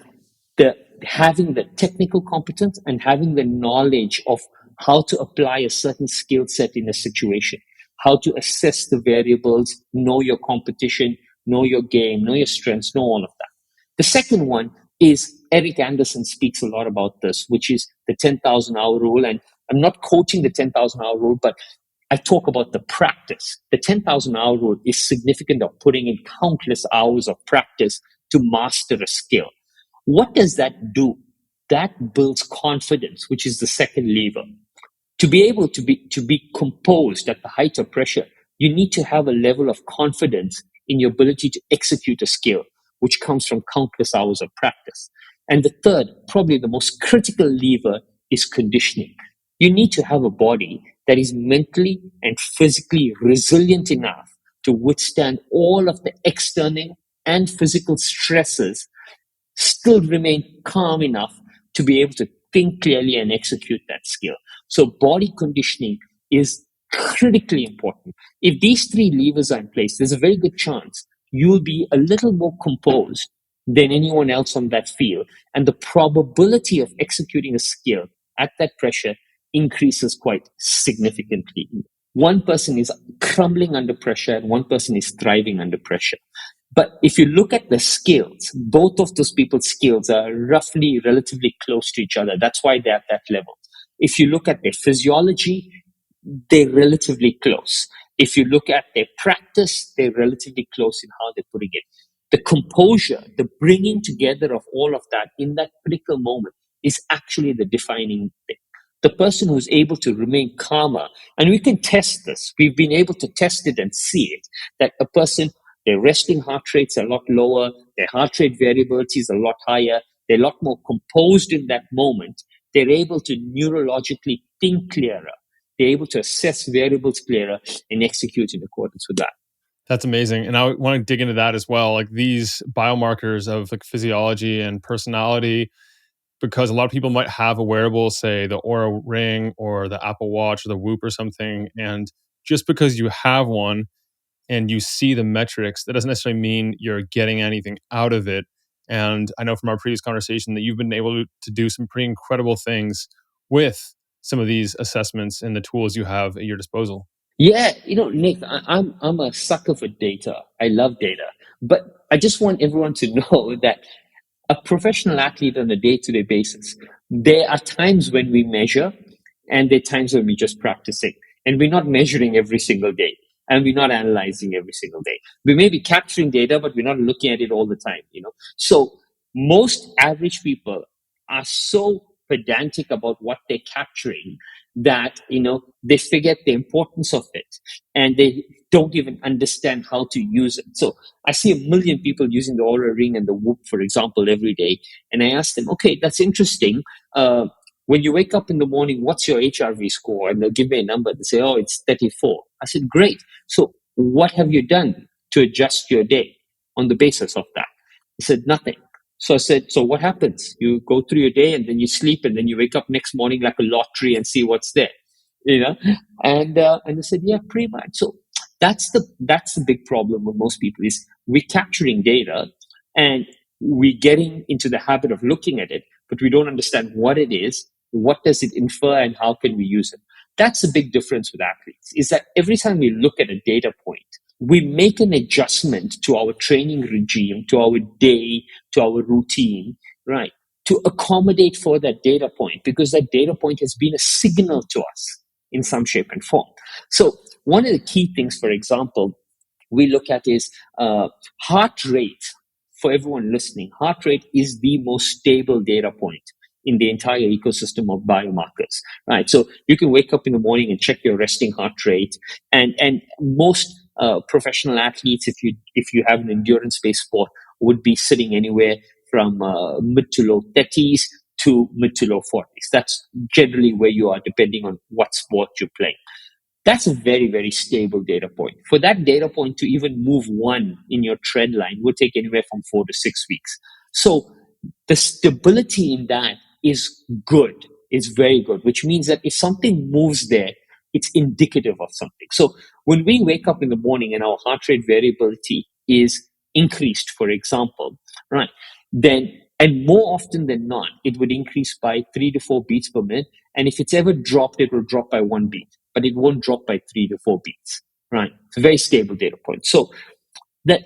the having the technical competence and having the knowledge of how to apply a certain skill set in a situation, how to assess the variables, know your competition, know your game, know your strengths, know all of that. The second one is Eric Anderson speaks a lot about this, which is the 10,000 hour rule. And I'm not quoting the 10,000 hour rule, but I talk about the practice. The 10,000 hour rule is significant of putting in countless hours of practice to master a skill. What does that do? That builds confidence, which is the second lever. To be able to be composed at the height of pressure, you need to have a level of confidence in your ability to execute a skill, which comes from countless hours of practice. And the third, probably the most critical lever, is conditioning. You need to have a body that is mentally and physically resilient enough to withstand all of the external and physical stresses, still remain calm enough to be able to think clearly and execute that skill. So body conditioning is critically important. If these three levers are in place, there's a very good chance you'll be a little more composed than anyone else on that field. And the probability of executing a skill at that pressure increases quite significantly. One person is crumbling under pressure and one person is thriving under pressure. But if you look at the skills, both of those people's skills are roughly relatively close to each other. That's why they're at that level. If you look at their physiology, they're relatively close. If you look at their practice, they're relatively close in how they're putting it. The composure, the bringing together of all of that in that critical moment is actually the defining thing. The person who's able to remain calmer, and we can test this. We've been able to test it and see it, that a person, their resting heart rate's a lot lower, their heart rate variability is a lot higher, they're a lot more composed in that moment, they're able to neurologically think clearer, they're able to assess variables clearer and execute in accordance with that. That's amazing. And I want to dig into that as well. Like these biomarkers of like physiology and personality, because a lot of people might have a wearable, say the Aura Ring or the Apple Watch or the Whoop or something. And just because you have one and you see the metrics, that doesn't necessarily mean you're getting anything out of it. And I know from our previous conversation that you've been able to do some pretty incredible things with some of these assessments and the tools you have at your disposal. Yeah, Nick, I'm a sucker for data. I love data, but I just want everyone to know that a professional athlete on a day-to-day basis, there are times when we measure, and there are times when we're just practicing, and we're not measuring every single day, and we're not analyzing every single day. We may be capturing data, but we're not looking at it all the time. So most average people are so pedantic about what they're capturing that they forget the importance of it, and they don't even understand how to use it. So I see a million people using the Aura Ring and the Whoop, for example, every day, and I ask them, okay, that's interesting. When you wake up in the morning, what's your HRV score? And they'll give me a number. They say, oh, it's 34. I said, great. So what have you done to adjust your day on the basis of that? He said, nothing. So I said, so what happens? You go through your day and then you sleep and then you wake up next morning like a lottery and see what's there, you know? And I said, yeah, pretty much. So that's the big problem with most people is we're capturing data and we're getting into the habit of looking at it, but we don't understand what it is, what does it infer, and how can we use it. That's the big difference with athletes, is that every time we look at a data point, we make an adjustment to our training regime, to our day, to our routine, right, to accommodate for that data point, because that data point has been a signal to us in some shape and form. So one of the key things, for example, we look at is heart rate. For everyone listening, heart rate is the most stable data point in the entire ecosystem of biomarkers, right? So you can wake up in the morning and check your resting heart rate, and most professional athletes, if you have an endurance-based sport, would be sitting anywhere from mid to low 30s to mid to low 40s. That's generally where you are, depending on what sport you're playing. That's a very, very stable data point. For that data point to even move one in your trend line would take anywhere from 4 to 6 weeks. So the stability in that is good, is very good, which means that if something moves there, it's indicative of something. So when we wake up in the morning and our heart rate variability is increased, for example, right, then, and more often than not, it would increase by 3 to 4 beats per minute. And if it's ever dropped, it will drop by 1 beat, but it won't drop by 3 to 4 beats, right? It's a very stable data point. So that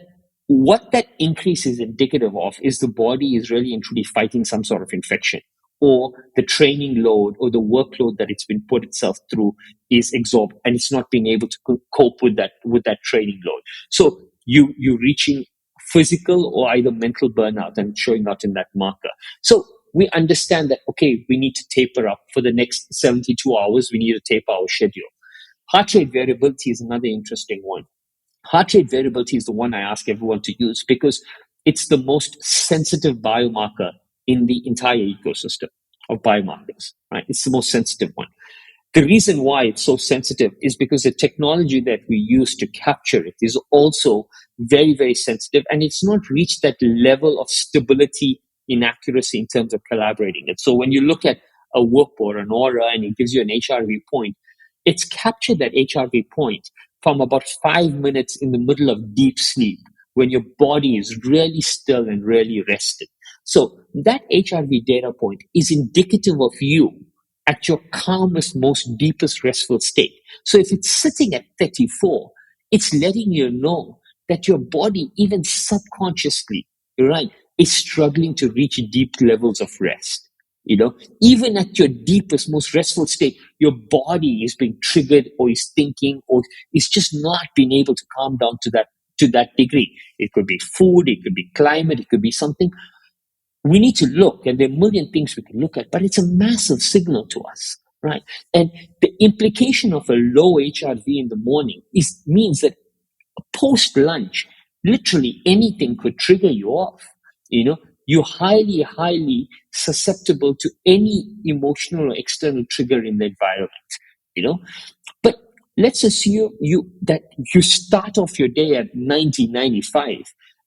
what that increase is indicative of is the body is really and truly fighting some sort of infection, or the training load or the workload that it's been put itself through is exorbitant and it's not being able to cope with that training load. So you're reaching physical or either mental burnout and showing out in that marker. So we understand that, okay, we need to taper up for the next 72 hours. We need to taper our schedule. Heart rate variability is another interesting one. Heart rate variability is the one I ask everyone to use because it's the most sensitive biomarker in the entire ecosystem of biomarkers, right? It's the most sensitive one. The reason why it's so sensitive is because the technology that we use to capture it is also very, very sensitive, and it's not reached that level of stability in accuracy in terms of collaborating it. So when you look at a whoop or an aura and it gives you an HRV point, it's captured that HRV point from about 5 minutes in the middle of deep sleep when your body is really still and really rested. So that HRV data point is indicative of you at your calmest, most deepest restful state. So if it's sitting at 34, it's letting you know that your body, even subconsciously, right, is struggling to reach deep levels of rest. Even at your deepest, most restful state, your body is being triggered or is thinking or is just not being able to calm down to that degree. It could be food, it could be climate, it could be something. We need to look, and there are a million things we can look at, but it's a massive signal to us, right? And the implication of a low HRV in the morning means that post lunch, literally anything could trigger you off. You're highly, highly susceptible to any emotional or external trigger in the environment. But let's assume that you start off your day at 90, 95.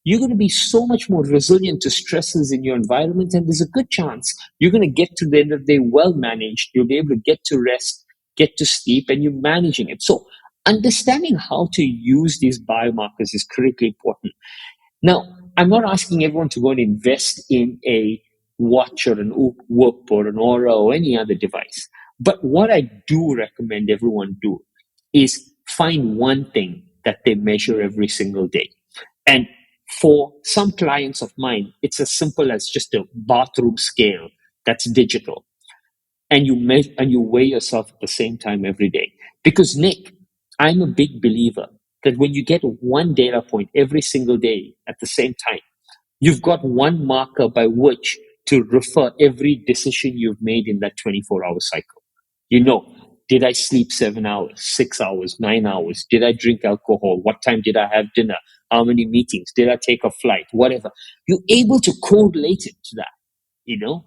You're going to be so much more resilient to stresses in your environment, and there's a good chance you're going to get to the end of the day well managed. You'll be able to get to rest, get to sleep, and you're managing it. So understanding how to use these biomarkers is critically important. Now, I'm not asking everyone to go and invest in a watch or an Whoop or an Aura or any other device. But what I do recommend everyone do is find one thing that they measure every single day. And for some clients of mine, it's as simple as just a bathroom scale that's digital. And you weigh yourself at the same time every day. Because Nick, I'm a big believer that when you get one data point every single day at the same time, you've got one marker by which to refer every decision you've made in that 24-hour cycle. Did I sleep 7 hours, 6 hours, 9 hours? Did I drink alcohol? What time did I have dinner? How many meetings? Did I take a flight? Whatever. You're able to correlate it to that,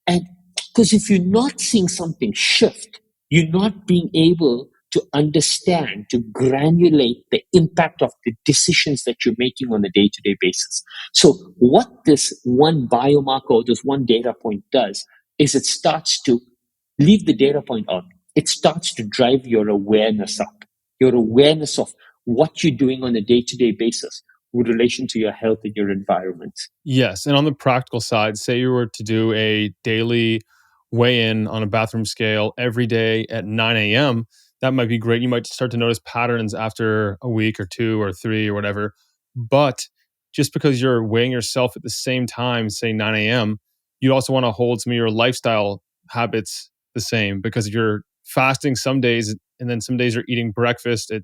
And because if you're not seeing something shift, you're not being able to understand, to granulate the impact of the decisions that you're making on a day-to-day basis. So what this one biomarker or this one data point does is it starts to leave the data point out. It starts to drive your awareness up, your awareness of what you're doing on a day-to-day basis with relation to your health and your environment. Yes. And on the practical side, say you were to do a daily weigh in on a bathroom scale every day at 9 a.m., that might be great. You might start to notice patterns after a week or two or three or whatever. But just because you're weighing yourself at the same time, say 9 a.m., you also want to hold some of your lifestyle habits the same, because you're fasting some days and then some days you're eating breakfast at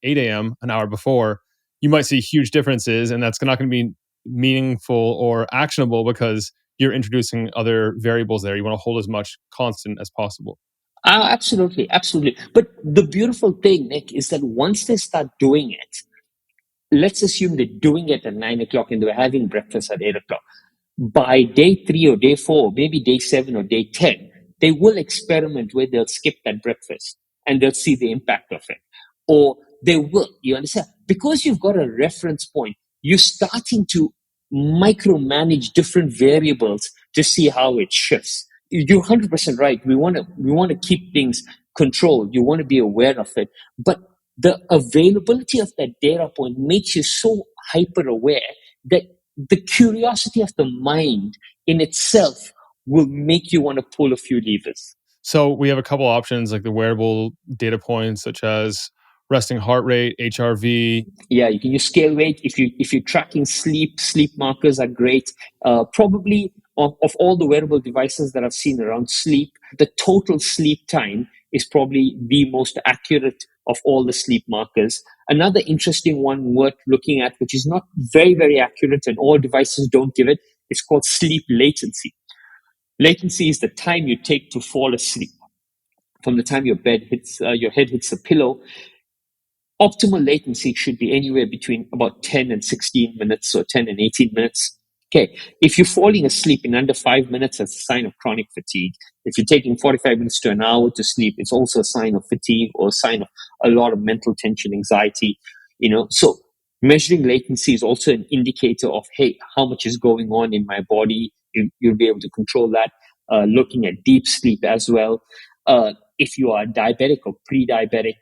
8 a.m., an hour before. You might see huge differences, and that's not going to be meaningful or actionable because you're introducing other variables there. You want to hold as much constant as possible. Absolutely, absolutely. But the beautiful thing, Nick, is that once they start doing it, let's assume they're doing it at 9 o'clock and they're having breakfast at 8 o'clock. By day 3 or day 4, maybe day 7 or day 10, they will experiment where they'll skip that breakfast and they'll see the impact of it. Or they will, you understand? Because you've got a reference point, you're starting to micromanage different variables to see how it shifts. You're 100% right. We want to keep things controlled. You want to be aware of it. But the availability of that data point makes you so hyper aware that the curiosity of the mind in itself will make you want to pull a few levers. So we have a couple options like the wearable data points, such as resting heart rate, HRV. Yeah, you can use scale weight. If you're tracking sleep markers are great. Probably of all the wearable devices that I've seen around sleep, the total sleep time is probably the most accurate of all the sleep markers. Another interesting one worth looking at, which is not very, very accurate and all devices don't give it, is called sleep latency. Latency is the time you take to fall asleep from the time your head hits the pillow. Optimal latency should be anywhere between about 10 and 16 minutes or 10 and 18 minutes. Okay, if you're falling asleep in under 5 minutes, that's a sign of chronic fatigue. If you're taking 45 minutes to an hour to sleep, it's also a sign of fatigue or a sign of a lot of mental tension, anxiety. So measuring latency is also an indicator of, hey, how much is going on in my body. You'll be able to control that. Looking at deep sleep as well. If you are diabetic or pre-diabetic,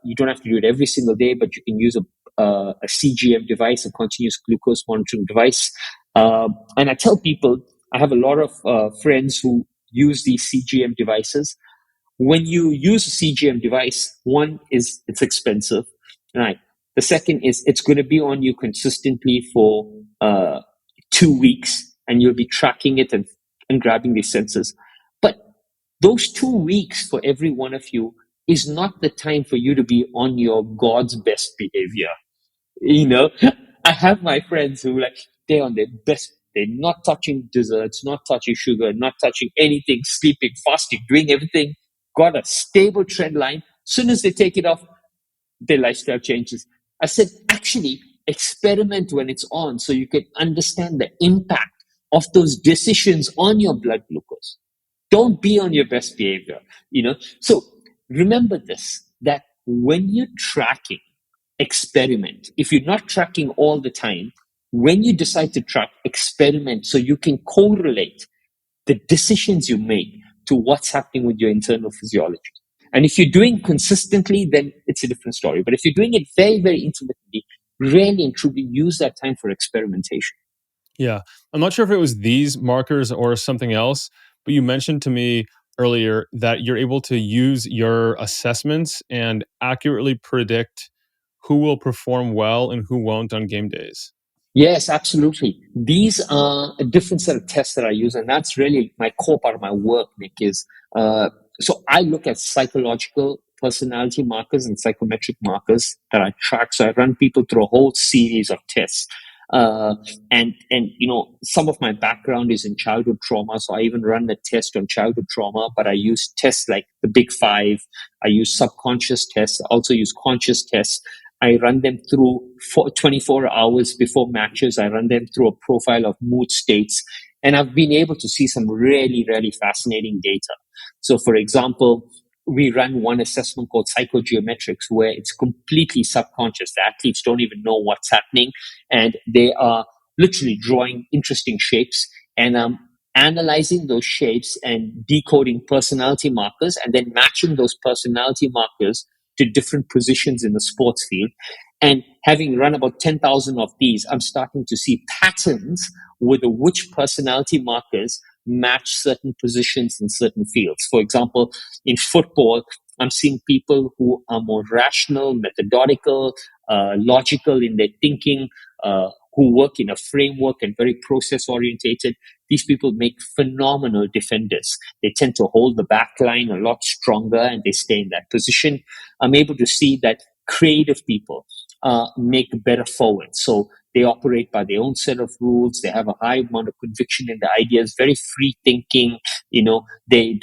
you don't have to do it every single day, but you can use a CGM device, a continuous glucose monitoring device. And I tell people, I have a lot of friends who use these CGM devices. When you use a CGM device, one is it's expensive, right? The second is it's going to be on you consistently for 2 weeks, and you'll be tracking it and grabbing these sensors. But those 2 weeks for every one of you is not the time for you to be on your God's best behavior. You know, I have my friends who they're on their best. They're not touching desserts, not touching sugar, not touching anything, sleeping, fasting, doing everything. Got a stable trend line. Soon as they take it off, their lifestyle changes. I said, actually, experiment when it's on so you can understand the impact of those decisions on your blood glucose. Don't be on your best behavior. So remember this, that when you're tracking, experiment. If you're not tracking all the time, when you decide to track, experiment so you can correlate the decisions you make to what's happening with your internal physiology. And if you're doing consistently, then it's a different story. But if you're doing it very, very intermittently, really and truly use that time for experimentation. Yeah. I'm not sure if it was these markers or something else, but you mentioned to me earlier that you're able to use your assessments and accurately predict who will perform well and who won't on game days. Yes, absolutely. These are a different set of tests that I use, and that's really my core part of my work, Nick, is so I look at psychological personality markers and psychometric markers that I track. So I run people through a whole series of tests. Uh, and some of my background is in childhood trauma, so I even run a test on childhood trauma, but I use tests like the Big Five. I use subconscious tests, I also use conscious tests. I run them through 24 hours before matches. I run them through a profile of mood states. And I've been able to see some really, really fascinating data. So, for example, we run one assessment called psychogeometrics, where it's completely subconscious. The athletes don't even know what's happening, and they are literally drawing interesting shapes and analyzing those shapes and decoding personality markers, and then matching those personality markers to different positions in the sports field. And having run about 10,000 of these, I'm starting to see patterns with which personality markers match certain positions in certain fields. For example, in football, I'm seeing people who are more rational, methodical, logical in their thinking, who work in a framework and very process orientated. These people make phenomenal defenders. They tend to hold the back line a lot stronger and they stay in that position. I'm able to see that creative people make better forwards. So they operate by their own set of rules. They have a high amount of conviction in the ideas, very free thinking. They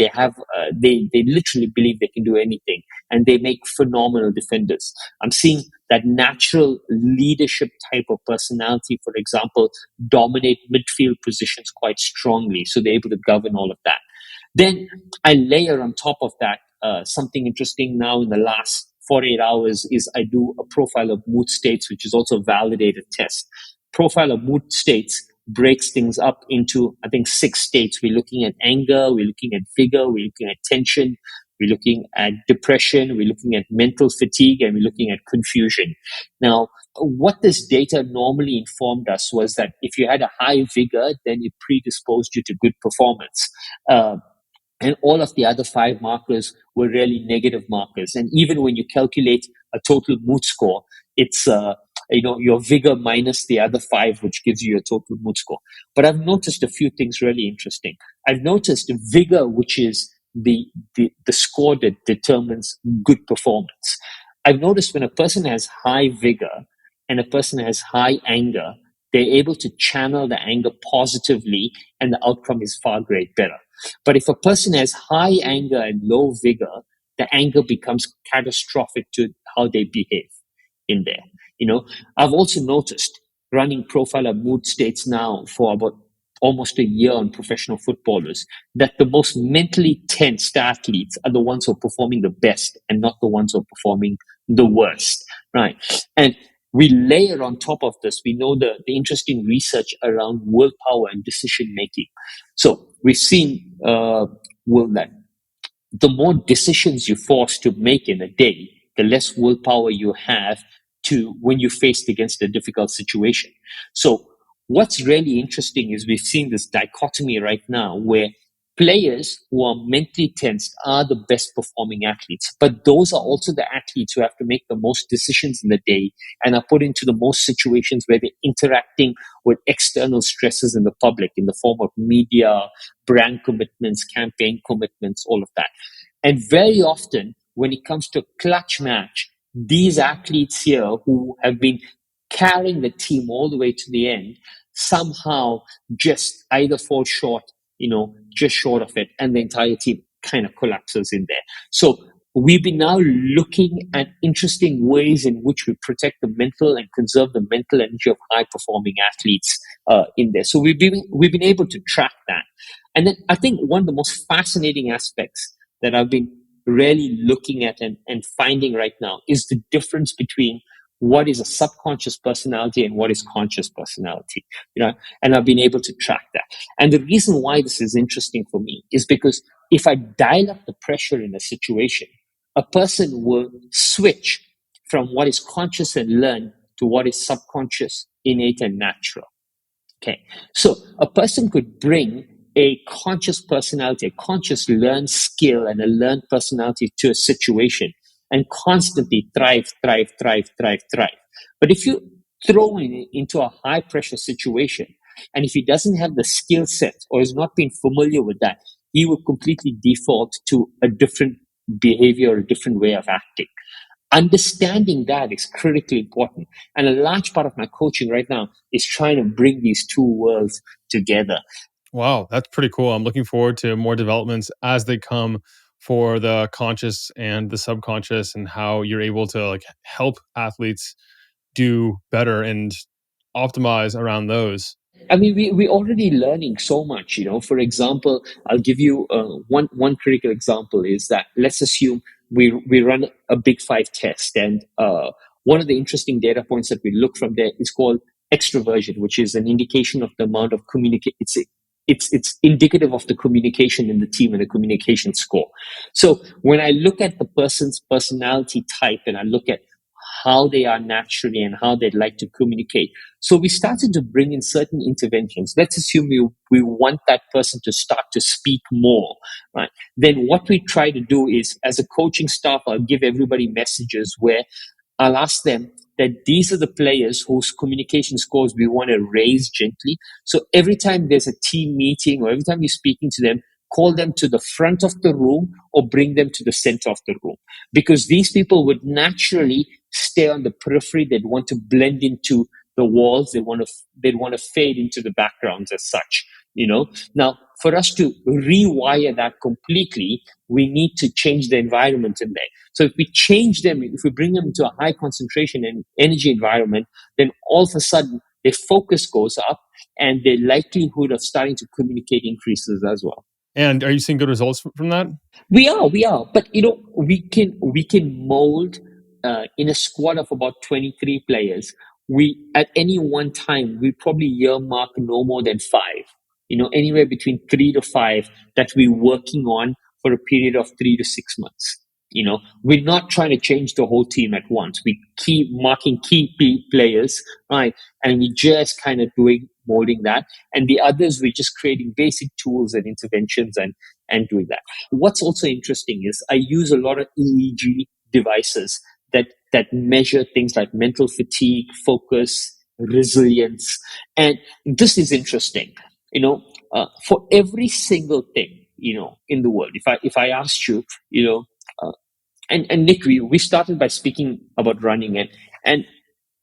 literally believe they can do anything, and they make phenomenal defenders. I'm seeing that natural leadership type of personality, for example, dominate midfield positions quite strongly. So they're able to govern all of that. Then I layer on top of that something interesting now in the last 48 hours is I do a profile of mood states, which is also a validated test. Profile of mood states breaks things up into, I think, 6 states. We're looking at anger, we're looking at vigor, we're looking at tension, we're looking at depression, we're looking at mental fatigue, and we're looking at confusion. Now, what this data normally informed us was that if you had a high vigor, then it predisposed you to good performance. And all of the other 5 markers were really negative markers. And even when you calculate a total mood score, it's your vigor minus the other 5, which gives you a total mood score. But I've noticed a few things really interesting. I've noticed vigor, which is the score that determines good performance. I've noticed when a person has high vigor and a person has high anger, they're able to channel the anger positively, and the outcome is far great better. But if a person has high anger and low vigor, the anger becomes catastrophic to how they behave in there. I've also noticed running profile of mood states now for about almost a year on professional footballers that the most mentally tensed athletes are the ones who are performing the best and not the ones who are performing the worst, right? And we layer on top of this, we know the interesting research around willpower and decision making. So we've seen, that the more decisions you force to make in a day, the less willpower you have to when you're faced against a difficult situation. So what's really interesting is we've seen this dichotomy right now where players who are mentally tensed are the best performing athletes, but those are also the athletes who have to make the most decisions in the day and are put into the most situations where they're interacting with external stresses in the public in the form of media, brand commitments, campaign commitments, all of that. And very often, when it comes to a clutch match, these athletes here who have been carrying the team all the way to the end somehow just either fall short, just short of it, and the entire team kind of collapses in there. So we've been now looking at interesting ways in which we protect the mental and conserve the mental energy of high performing athletes in there. So we've been able to track that. And then I think one of the most fascinating aspects that I've been really looking at and finding right now is the difference between what is a subconscious personality and what is conscious personality, and I've been able to track that. And the reason why this is interesting for me is because if I dial up the pressure in a situation, a person will switch from what is conscious and learned to what is subconscious, innate, and natural. Okay. So a person could bring a conscious personality, a conscious learned skill and a learned personality to a situation and constantly thrive. But if you throw him into a high pressure situation, and if he doesn't have the skill set or is not being familiar with that, he will completely default to a different behavior or a different way of acting. Understanding that is critically important. And a large part of my coaching right now is trying to bring these two worlds together. Wow, that's pretty cool. I'm looking forward to more developments as they come for the conscious and the subconscious and how you're able to help athletes do better and optimize around those. I mean, we're already learning so much, you know. For example, I'll give you one critical example is that let's assume we run a big five test, and one of the interesting data points that we look from there is called extroversion, which is an indication of the amount of communicate. It's indicative of the communication in the team and the communication score. So when I look at the person's personality type and I look at how they are naturally and how they'd like to communicate. So we started to bring in certain interventions. Let's assume we want that person to start to speak more, right? Then what we try to do is, as a coaching staff, I'll give everybody messages where I'll ask them that these are the players whose communication scores we want to raise gently. So every time there's a team meeting or every time you're speaking to them, call them to the front of the room or bring them to the center of the room. Because these people would naturally stay on the periphery. They'd want to blend into the walls. They'd want to fade into the backgrounds as such, you know. Now, for us to rewire that completely, we need to change the environment in there. So if we change them, if we bring them into a high concentration and energy environment, then all of a sudden their focus goes up and their likelihood of starting to communicate increases as well. And are you seeing good results from that? We are, but you know, we can mold in a squad of about 23 players. We at any one time we probably earmark no more than five. You know, anywhere between 3 to 5 that we're working on for a period of 3 to 6 months. You know, we're not trying to change the whole team at once. We keep marking key players, right? And we just kind of doing molding that. And the others, we're just creating basic tools and interventions and doing that. What's also interesting is I use a lot of EEG devices that measure things like mental fatigue, focus, resilience, and this is interesting. You know, for every single thing, you know, in the world, if I asked you, you know, uh, and Nick, we started by speaking about running, and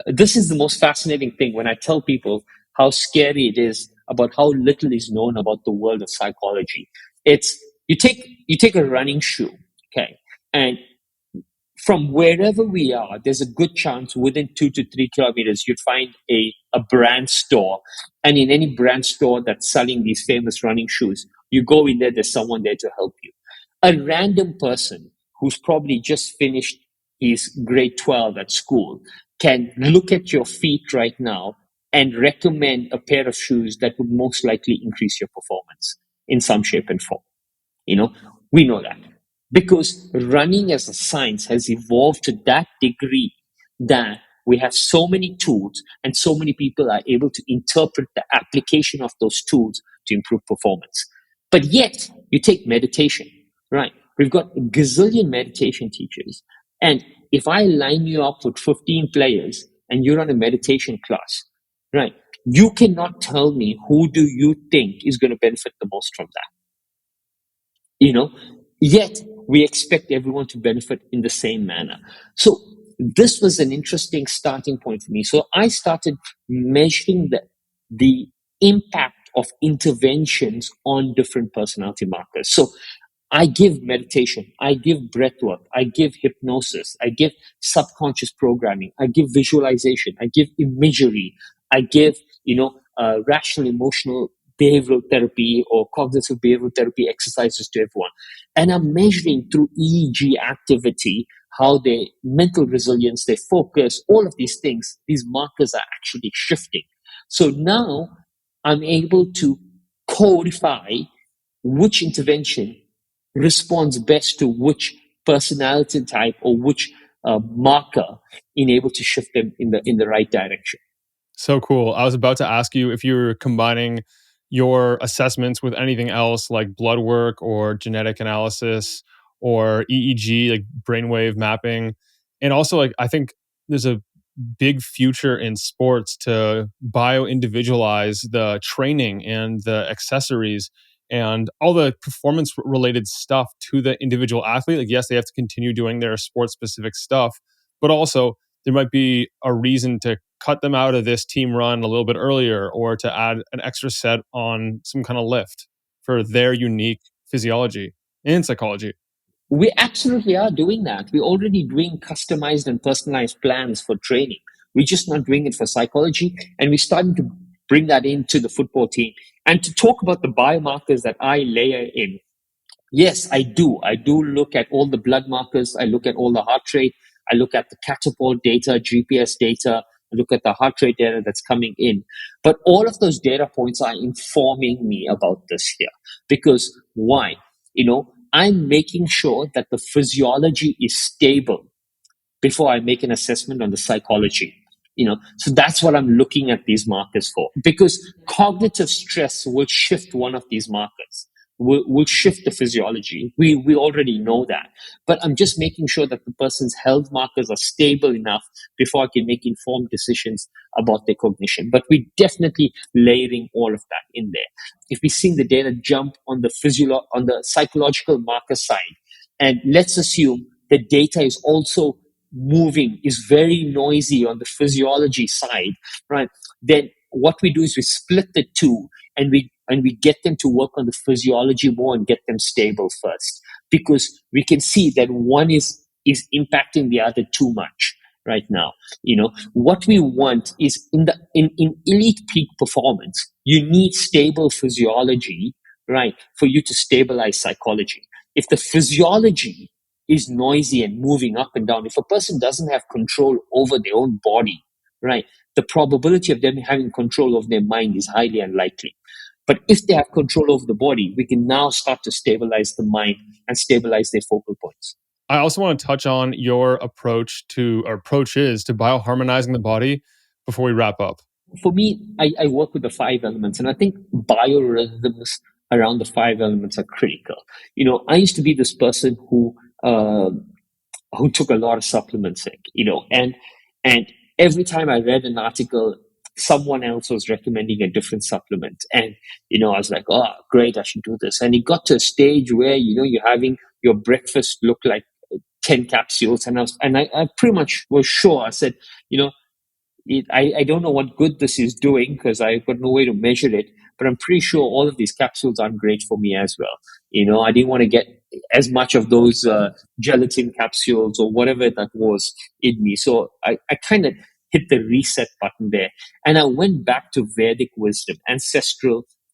this is the most fascinating thing when I tell people how scary it is about how little is known about the world of psychology. It's you take a running shoe, okay, and from wherever we are, there's a good chance within 2 to 3 kilometers you'd find a brand store. And in any brand store that's selling these famous running shoes, you go in there, there's someone there to help you. A random person who's probably just finished his grade 12 at school can look at your feet right now and recommend a pair of shoes that would most likely increase your performance in some shape and form. You know, we know that because running as a science has evolved to that degree that we have so many tools and so many people are able to interpret the application of those tools to improve performance. But yet, you take meditation, right? We've got a gazillion meditation teachers. And if I line you up with 15 players and you're on a meditation class, right, you cannot tell me who do you think is going to benefit the most from that, you know, yet we expect everyone to benefit in the same manner. So this was an interesting starting point for me. So I started measuring the impact of interventions on different personality markers. So I give meditation, I give breath work, I give hypnosis, I give subconscious programming, I give visualization, I give imagery, I give, you know, rational emotional behavioral therapy or cognitive behavioral therapy exercises to everyone. And I'm measuring through EEG activity how their mental resilience, their focus, all of these things, these markers are actually shifting. So now I'm able to codify which intervention responds best to which personality type or which marker in able to shift them in the right direction. So cool. I was about to ask you if you're combining your assessments with anything else like blood work or genetic analysis or EEG, like brainwave mapping. And also, like, I think there's a big future in sports to bio individualize the training and the accessories and all the performance related stuff to the individual athlete. Like, yes, they have to continue doing their sports specific stuff, but also there might be a reason to cut them out of this team run a little bit earlier or to add an extra set on some kind of lift for their unique physiology and psychology. We absolutely are doing that. We're already doing customized and personalized plans for training. We're just not doing it for psychology. And we're starting to bring that into the football team. And to talk about the biomarkers that I layer in, yes, I do. I do look at all the blood markers. I look at all the heart rate. I look at the catapult data, GPS data. I look at the heart rate data that's coming in. But all of those data points are informing me about this here. Because why? I'm making sure that the physiology is stable before I make an assessment on the psychology. So that's what I'm looking at these markers for, because cognitive stress will shift one of these markers, will shift the physiology. We already know that, but I'm just making sure that the person's health markers are stable enough before I can make informed decisions about their cognition. But we're definitely layering all of that in there. If we're seeing the data jump on the psychological marker side, and let's assume the data is also moving, is very noisy on the physiology side, right? Then what we do is we split the two, and we get them to work on the physiology more and get them stable first, because we can see that one is impacting the other too much right now. What we want is in elite peak performance, you need stable physiology, right, for you to stabilize psychology. If the physiology is noisy and moving up and down, if a person doesn't have control over their own body, right, the probability of them having control of their mind is highly unlikely. But if they have control over the body, we can now start to stabilize the mind and stabilize their focal points. I also want to touch on your approaches to bioharmonizing the body before we wrap up. For me, I work with the 5 elements, and I think biorhythms around the 5 elements are critical. I used to be this person who took a lot of supplements, and every time I read an article, someone else was recommending a different supplement, and I was like, oh, great, I should do this. And it got to a stage where you're having your breakfast look like 10 capsules, and I pretty much was sure. I said, I don't know what good this is doing because I've got no way to measure it, but I'm pretty sure all of these capsules aren't great for me as well. I didn't want to get as much of those gelatin capsules or whatever that was in me. So I kind of hit the reset button there. And I went back to Vedic wisdom,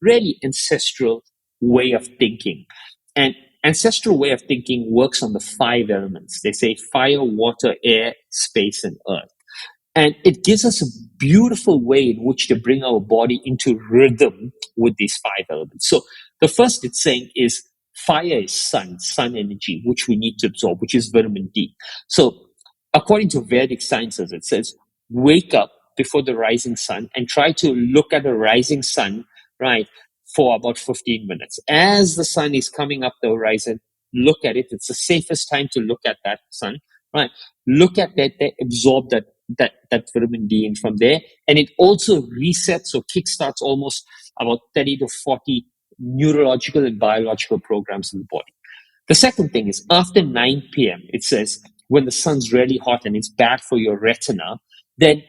really ancestral way of thinking. And ancestral way of thinking works on the 5 elements. They say fire, water, air, space, and earth. And it gives us a beautiful way in which to bring our body into rhythm with these 5 elements. So the first it's saying is fire is sun energy, which we need to absorb, which is vitamin D. So according to Vedic sciences, it says wake up before the rising sun and try to look at a rising sun, right, for about 15 minutes. As the sun is coming up the horizon, look at it. It's the safest time to look at that sun, right? Look at that, absorb that vitamin D in from there. And it also resets or kickstarts almost about 30 to 40 neurological and biological programs in the body. The second thing is after 9 p.m., it says when the sun's really hot and it's bad for your retina, then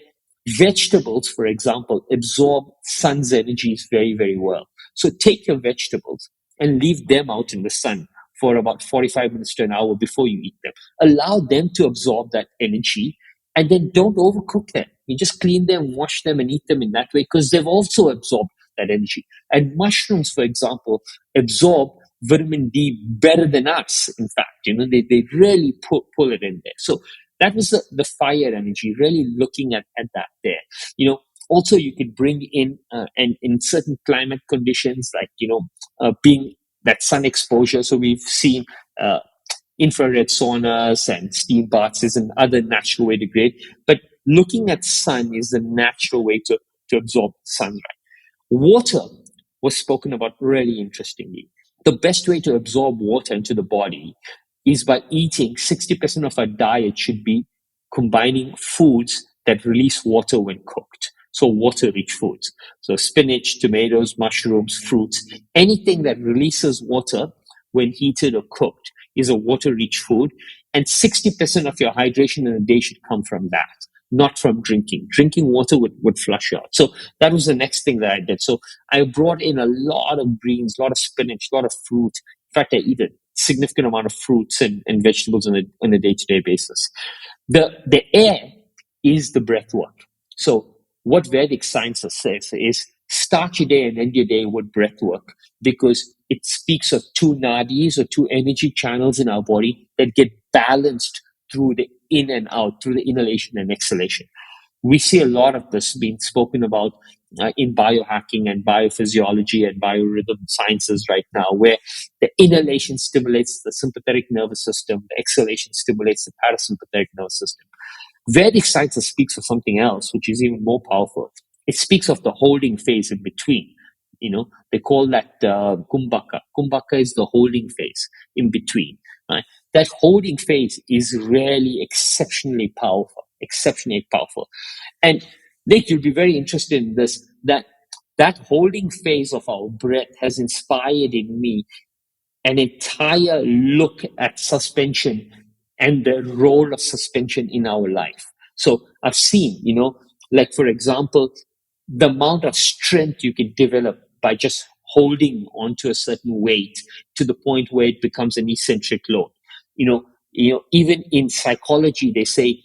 vegetables, for example, absorb sun's energies very, very well. So take your vegetables and leave them out in the sun for about 45 minutes to an hour before you eat them. Allow them to absorb that energy, and then don't overcook them. You just clean them, wash them, and eat them in that way because they've also absorbed that energy. And mushrooms, for example, absorb vitamin D better than us. In fact, they really pull it in there. So that was the fire energy, really looking at that there. Also, you could bring in, and in certain climate conditions, like, being that sun exposure. So we've seen infrared saunas and steam baths is another natural way to grade. But looking at sun is the natural way to absorb sunlight. Water was spoken about really interestingly. The best way to absorb water into the body is by eating 60% of our diet should be combining foods that release water when cooked. So water-rich foods. So spinach, tomatoes, mushrooms, fruits, anything that releases water when heated or cooked is a water-rich food. And 60% of your hydration in a day should come from that, not from drinking. Drinking water would flush you out. So that was the next thing that I did. So I brought in a lot of greens, a lot of spinach, a lot of fruit. In fact, I eat a significant amount of fruits and vegetables on a day-to-day basis. The air is the breath work. So what Vedic science says is start your day and end your day with breath work, because it speaks of two nadis or two energy channels in our body that get balanced through the in and out, through the inhalation and exhalation. We see a lot of this being spoken about in biohacking and biophysiology and biorhythm sciences right now, where the inhalation stimulates the sympathetic nervous system, the exhalation stimulates the parasympathetic nervous system. Vedic science speaks of something else, which is even more powerful. It speaks of the holding phase in between. They call that kumbhaka. Kumbhaka is the holding phase in between. Right? That holding phase is really exceptionally powerful, exceptionally powerful. And Nick, you'll be very interested in this, that holding phase of our breath has inspired in me an entire look at suspension and the role of suspension in our life. So I've seen, like for example, the amount of strength you can develop by just holding onto a certain weight to the point where it becomes an eccentric load. Even in psychology, they say,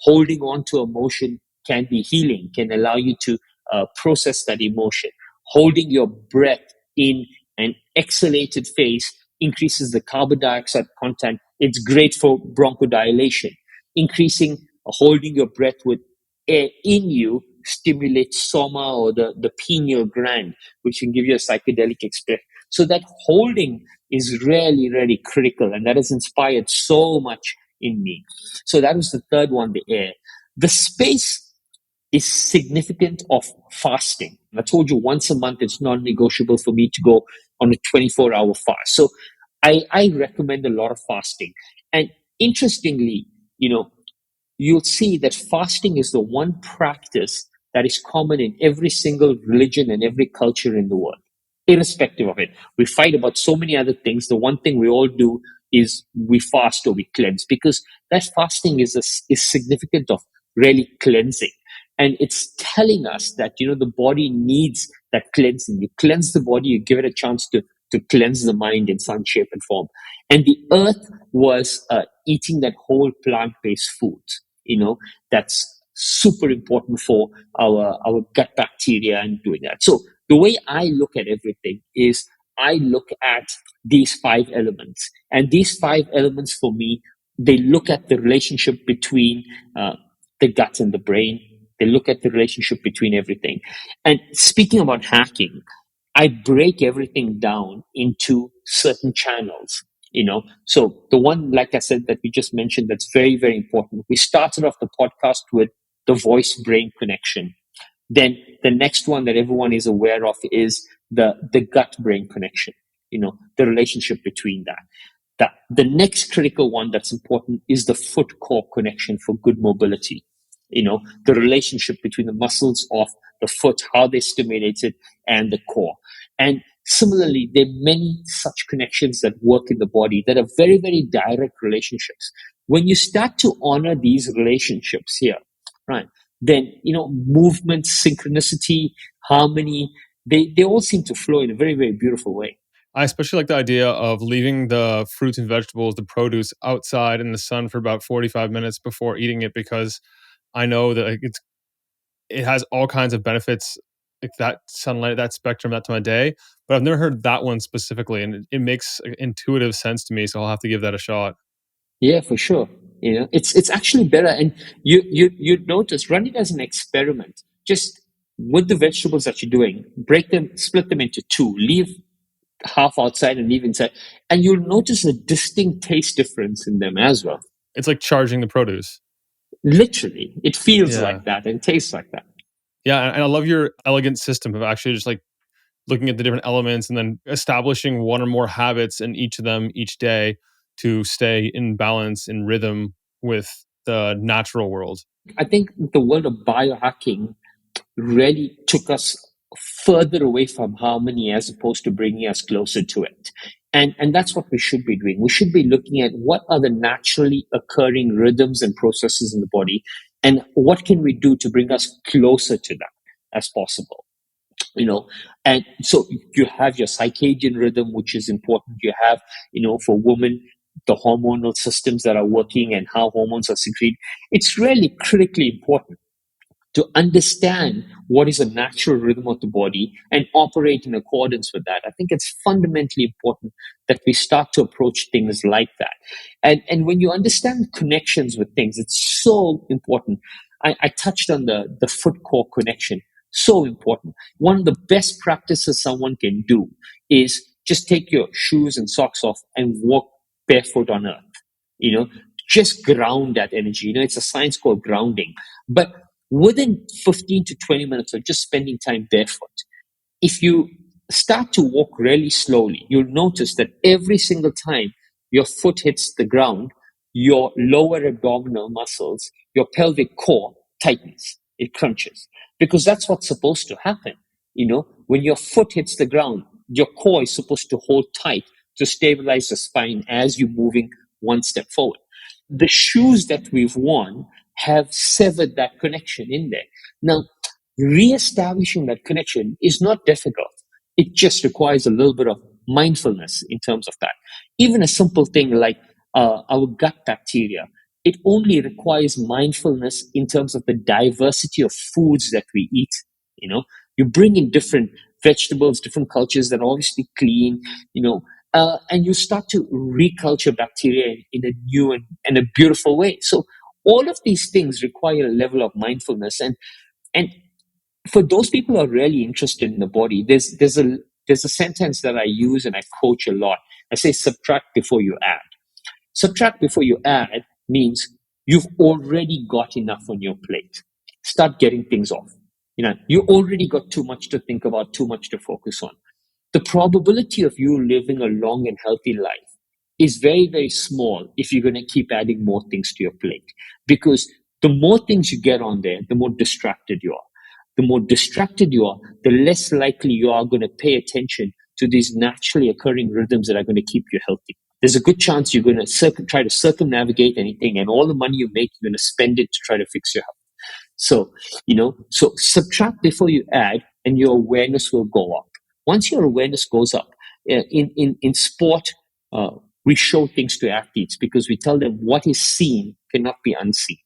holding on to emotion can be healing, can allow you to process that emotion. Holding your breath in an exhalated phase increases the carbon dioxide content. It's great for bronchodilation. Increasing, holding your breath with air in you stimulates soma, or the pineal gland, which can give you a psychedelic experience. So that holding is really, really critical, and that has inspired so much in me. So that was the third one, the air. The space is significant of fasting. I told you once a month it's non-negotiable for me to go on a 24-hour fast. So I recommend a lot of fasting. And interestingly, you'll see that fasting is the one practice that is common in every single religion and every culture in the world, irrespective of it. We fight about so many other things. The one thing we all do is we fast or we cleanse, because that fasting is significant of really cleansing. And it's telling us that, the body needs that cleansing. You cleanse the body, you give it a chance to cleanse the mind in some shape and form. And the earth was eating that whole plant-based food, that's super important for our gut bacteria and doing that. So the way I look at everything is I look at these five elements. And these five elements for me, they look at the relationship between the gut and the brain. They look at the relationship between everything. And speaking about hacking, I break everything down into certain channels. So the one, like I said, that we just mentioned, that's very, very important. We started off the podcast with the voice brain connection. Then the next one that everyone is aware of is the gut brain connection, the relationship between that. The next critical one that's important is the foot core connection for good mobility. The relationship between the muscles of the foot, how they stimulate it, and the core. And similarly, there are many such connections that work in the body that are very, very direct relationships. When you start to honor these relationships here, right, then, movement, synchronicity, harmony, they all seem to flow in a very, very beautiful way. I especially like the idea of leaving the fruits and vegetables, the produce outside in the sun for about 45 minutes before eating it, because I know that it has all kinds of benefits, like that sunlight, that spectrum, that time of day. But I've never heard that one specifically, and it makes intuitive sense to me. So I'll have to give that a shot. Yeah, for sure. It's actually better, and you'd notice, run it as an experiment. Just with the vegetables that you're doing, break them, split them into two, leave half outside and leave inside, and you'll notice a distinct taste difference in them as well. It's like charging the produce. Literally, it feels Yeah. like that and tastes like that. Yeah. And I love your elegant system of actually just like looking at the different elements and then establishing one or more habits in each of them each day to stay in balance, in rhythm with the natural world. I think the world of biohacking really took us further away from harmony as opposed to bringing us closer to it. And that's what we should be doing. We should be looking at what are the naturally occurring rhythms and processes in the body, and what can we do to bring us closer to that as possible. And so you have your circadian rhythm, which is important. You have, for women, the hormonal systems that are working and how hormones are secreted. It's really critically important. to understand what is a natural rhythm of the body and operate in accordance with that. I think it's fundamentally important that we start to approach things like that. And when you understand connections with things, it's so important. I touched on the foot core connection. So important. One of the best practices someone can do is just take your shoes and socks off and walk barefoot on earth. You know, just ground that energy. It's a science called grounding. But within 15 to 20 minutes of just spending time barefoot, if you start to walk really slowly, you'll notice that every single time your foot hits the ground, your lower abdominal muscles, your pelvic core tightens, it crunches, because that's what's supposed to happen. When your foot hits the ground, your core is supposed to hold tight to stabilize the spine as you're moving one step forward. The shoes that we've worn have severed that connection in there. Now, reestablishing that connection is not difficult. It just requires a little bit of mindfulness in terms of that. Even a simple thing like our gut bacteria, it only requires mindfulness in terms of the diversity of foods that we eat. You bring in different vegetables, different cultures that are obviously clean, and you start to reculture bacteria in a new and a beautiful way. So all of these things require a level of mindfulness, and for those people who are really interested in the body, there's a sentence that I use and I coach a lot. I say subtract before you add. Subtract before you add means you've already got enough on your plate. Start getting things off. You already got too much to think about, too much to focus on. The probability of you living a long and healthy life is very, very small if you're going to keep adding more things to your plate. Because the more things you get on there, the more distracted you are. The more distracted you are, the less likely you are going to pay attention to these naturally occurring rhythms that are going to keep you healthy. There's a good chance you're going to try to circumnavigate anything, and all the money you make, you're going to spend it to try to fix your health. So subtract before you add, and your awareness will go up. Once your awareness goes up, in sport, we show things to athletes because we tell them what is seen cannot be unseen.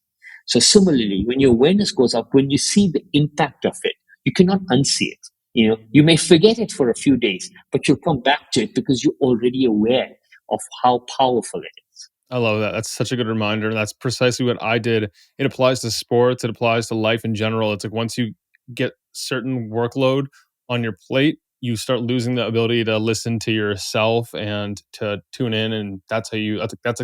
So similarly, when your awareness goes up, when you see the impact of it, you cannot unsee it. You may forget it for a few days, but you'll come back to it because you're already aware of how powerful it is. I love that. That's such a good reminder. That's precisely what I did. It applies to sports, it applies to life in general. It's like once you get certain workload on your plate, you start losing the ability to listen to yourself and to tune in. And that's like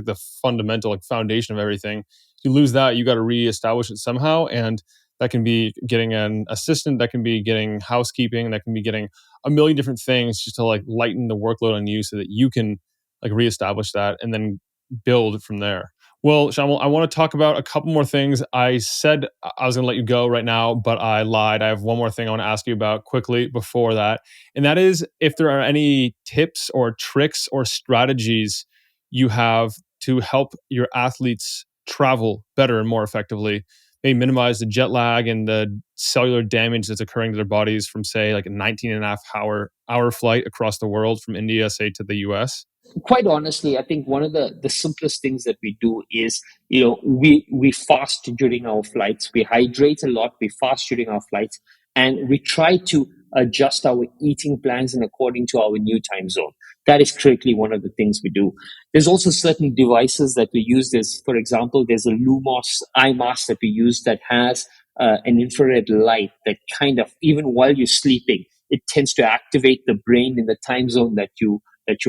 the fundamental, like foundation of everything. If you lose that, you got to reestablish it somehow. And that can be getting an assistant, that can be getting housekeeping, that can be getting a million different things just to like lighten the workload on you so that you can like reestablish that and then build from there. Well, Shayamal, I want to talk about a couple more things. I said I was going to let you go right now, but I lied. I have one more thing I want to ask you about quickly before that. And that is if there are any tips or tricks or strategies you have to help your athletes travel better and more effectively, maybe minimize the jet lag and the cellular damage that's occurring to their bodies from, say, like a 19 and a half hour flight across the world from India, say, to the US. Quite honestly, I think one of the simplest things that we do is, we fast during our flights, we hydrate a lot, we fast during our flights, and we try to adjust our eating plans in according to our new time zone. That is critically one of the things we do. There's also certain devices that we use. For example, there's a Lumos eye mask that we use that has an infrared light that kind of, even while you're sleeping, it tends to activate the brain in the time zone that you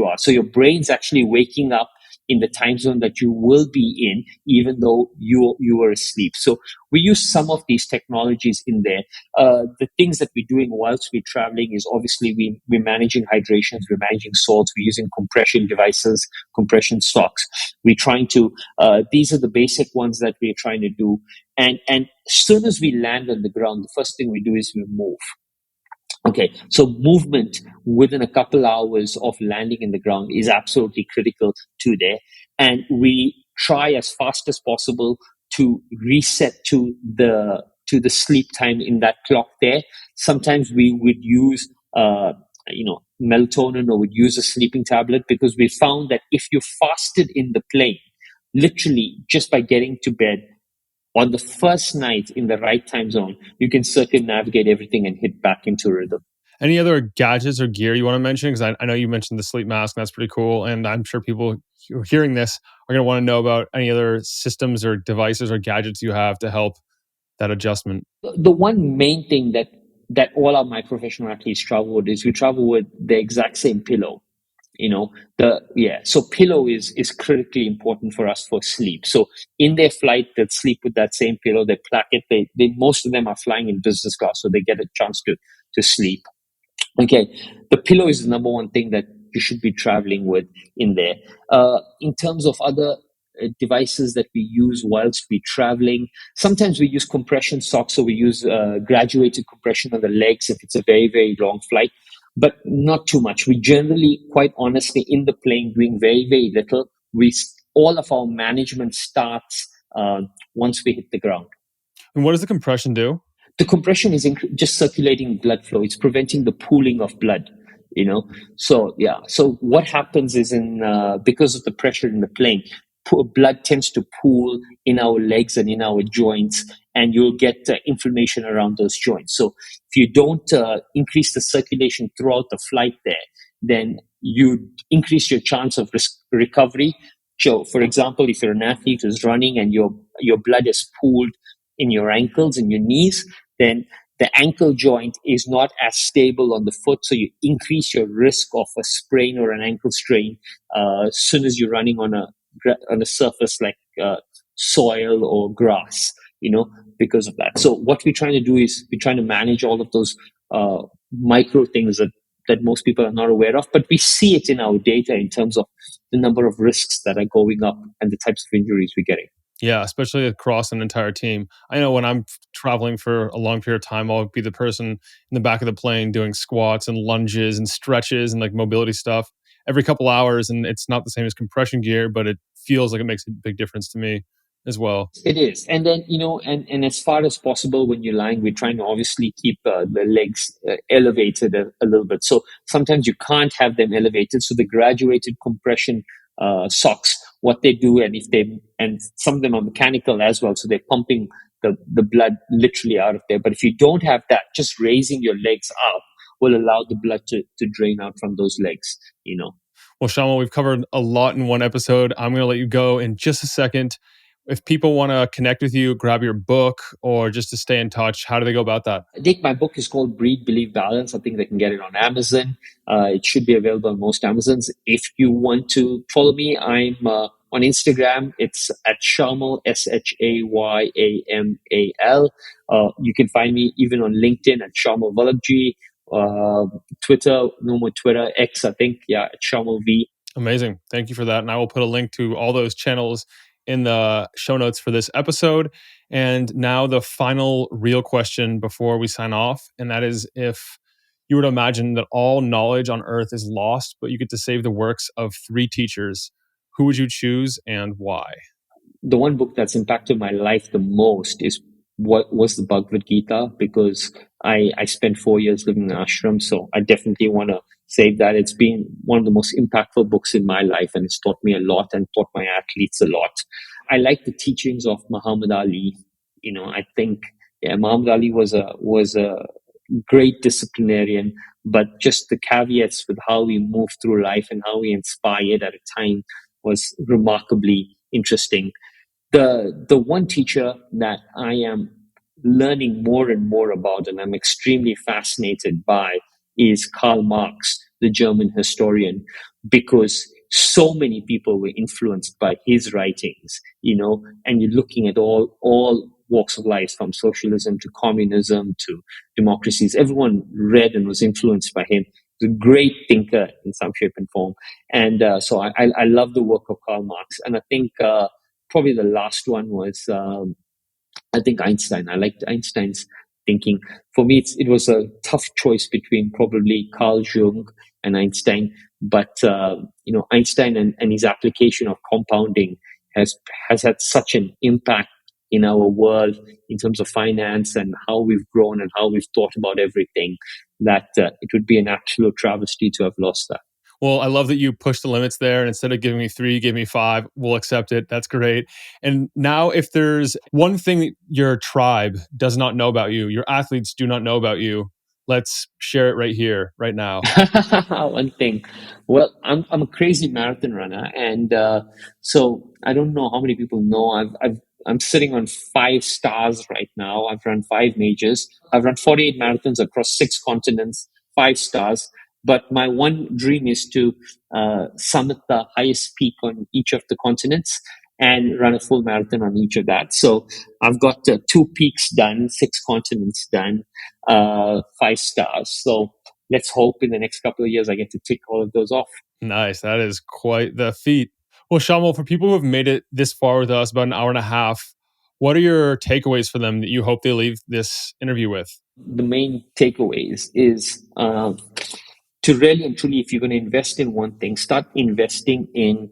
are. So your brain's actually waking up in the time zone that you will be in, even though you were asleep. So we use some of these technologies in there. The things that we're doing whilst we're traveling is obviously we're managing hydrations, we're managing salts, we're using compression devices, compression socks. We're trying to, these are the basic ones that we're trying to do. And as soon as we land on the ground, the first thing we do is we move. Okay, so movement within a couple hours of landing in the ground is absolutely critical to there. And we try as fast as possible to reset to the sleep time in that clock there. Sometimes we would use melatonin, or would use a sleeping tablet, because we found that if you fasted in the plane, literally just by getting to bed, on the first night in the right time zone, you can circumnavigate everything and hit back into rhythm. Any other gadgets or gear you want to mention? Because I know you mentioned the sleep mask, and that's pretty cool. And I'm sure people hearing this are going to want to know about any other systems or devices or gadgets you have to help that adjustment. The one main thing that all of my professional athletes travel with is we travel with the exact same pillow. So pillow is critically important for us for sleep. So in their flight, they sleep with that same pillow. They plaque it. They most of them are flying in business class, so they get a chance to sleep. Okay, the pillow is the number one thing that you should be traveling with in there. In terms of other devices that we use whilst we traveling, sometimes we use compression socks, so we use graduated compression on the legs if it's a very, very long flight, but not too much. We generally, quite honestly, in the plane, doing very, very little. All of our management starts once we hit the ground. And what does the compression do? The compression is just circulating blood flow. It's preventing the pooling of blood. So yeah. So what happens is because of the pressure in the plane, blood tends to pool in our legs and in our joints, and you'll get inflammation around those joints. So if you don't increase the circulation throughout the flight there, then you increase your chance of recovery. So, for example, if you're an athlete who's running and your blood is pooled in your ankles and your knees, then the ankle joint is not as stable on the foot, so you increase your risk of a sprain or an ankle strain as soon as you're running on a surface like soil or grass, because of that. So what we're trying to do is we're trying to manage all of those micro things that most people are not aware of, but we see it in our data in terms of the number of risks that are going up and the types of injuries we're getting. Yeah, especially across an entire team. I know when I'm traveling for a long period of time, I'll be the person in the back of the plane doing squats and lunges and stretches and like mobility stuff every couple hours. And it's not the same as compression gear, but it feels like it makes a big difference to me as well. It is. And then, and as far as possible when you're lying, we're trying to obviously keep the legs elevated a little bit. So sometimes you can't have them elevated. So the graduated compression socks, what they do, and some of them are mechanical as well. So they're pumping the blood literally out of there. But if you don't have that, just raising your legs up will allow the blood to drain out from those legs. Well, Shamal, we've covered a lot in one episode. I'm going to let you go in just a second. If people want to connect with you, grab your book, or just to stay in touch, how do they go about that? I think my book is called Breathe, Believe, Balance. I think they can get it on Amazon. It should be available on most Amazons. If you want to follow me, I'm on Instagram. It's at Shayamal, Shayamal. You can find me even on LinkedIn at Shayamal Vallabhjee. Twitter, no more Twitter, X, I think. Yeah, at Shayamal V. Amazing. Thank you for that. And I will put a link to all those channels in the show notes for this episode. And now the final real question before we sign off. And that is, if you were to imagine that all knowledge on earth is lost, but you get to save the works of 3 teachers, who would you choose and why? The one book that's impacted my life the most is what was the Bhagavad Gita, because I spent 4 years living in an ashram, so I definitely want to save that. It's been one of the most impactful books in my life, and it's taught me a lot and taught my athletes a lot. I like the teachings of Muhammad Ali. I think Muhammad Ali was a great disciplinarian, but just the caveats with how he moved through life and how he inspired at a time was remarkably interesting. The one teacher that I am learning more and more about and I'm extremely fascinated by is Karl Marx, the German historian, because so many people were influenced by his writings, and you're looking at all walks of life, from socialism to communism to democracies. Everyone read and was influenced by him. He's a great thinker in some shape and form. And so I love the work of Karl Marx. And I think probably the last one was, I think, Einstein. I liked Einstein's thinking. For me, it was a tough choice between probably Carl Jung and Einstein. But, Einstein and his application of compounding has had such an impact in our world in terms of finance and how we've grown and how we've thought about everything, that it would be an absolute travesty to have lost that. Well, I love that you pushed the limits there. And instead of giving me 3, you gave me 5. We'll accept it. That's great. And now, if there's one thing that your tribe does not know about you, your athletes do not know about you, let's share it right here, right now. One thing. Well, I'm a crazy marathon runner, and so I don't know how many people know. I'm sitting on 5 stars right now. I've run 5 majors. I've run 48 marathons across 6 continents. 5 stars. But my one dream is to summit the highest peak on each of the continents and run a full marathon on each of that. So I've got 2 peaks done, 6 continents done, 5 stars. So let's hope in the next couple of years I get to tick all of those off. Nice. That is quite the feat. Well, Shamal, for people who have made it this far with us, about an hour and a half, what are your takeaways for them that you hope they leave this interview with? The main takeaways is to really and truly, if you're going to invest in one thing, start investing in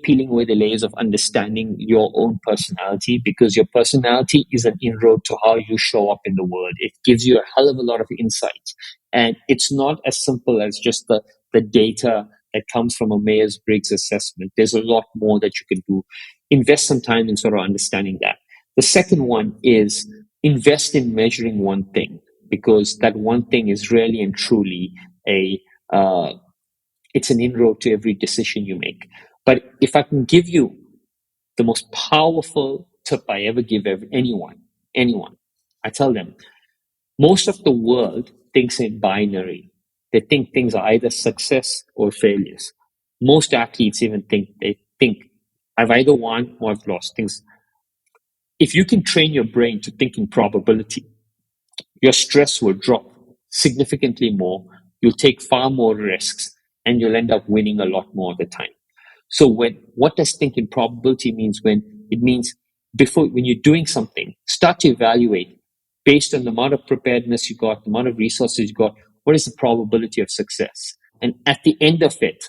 peeling away the layers of understanding your own personality, because your personality is an inroad to how you show up in the world. It gives you a hell of a lot of insights. And it's not as simple as just the data that comes from a Myers-Briggs assessment. There's a lot more that you can do. Invest some time in sort of understanding that. The second one is invest in measuring one thing, because that one thing is really and truly it's an inroad to every decision you make. But if I can give you the most powerful tip I ever give anyone, I tell them, most of the world thinks in binary. They think things are either success or failures. Most athletes even think I've either won or I've lost things. If you can train your brain to think in probability, your stress will drop significantly more. You'll take far more risks and you'll end up winning a lot more of the time. So what does thinking probability means? It means when you're doing something, start to evaluate based on the amount of preparedness you got, the amount of resources you got, what is the probability of success? And at the end of it,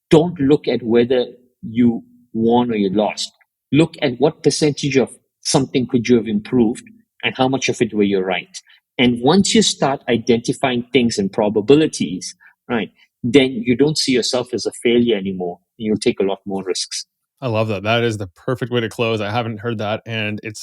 don't look at whether you won or you lost. Look at what percentage of something could you have improved and how much of it were you right. And once you start identifying things and probabilities, right, then you don't see yourself as a failure anymore. You'll take a lot more risks. I love that. That is the perfect way to close. I haven't heard that, and it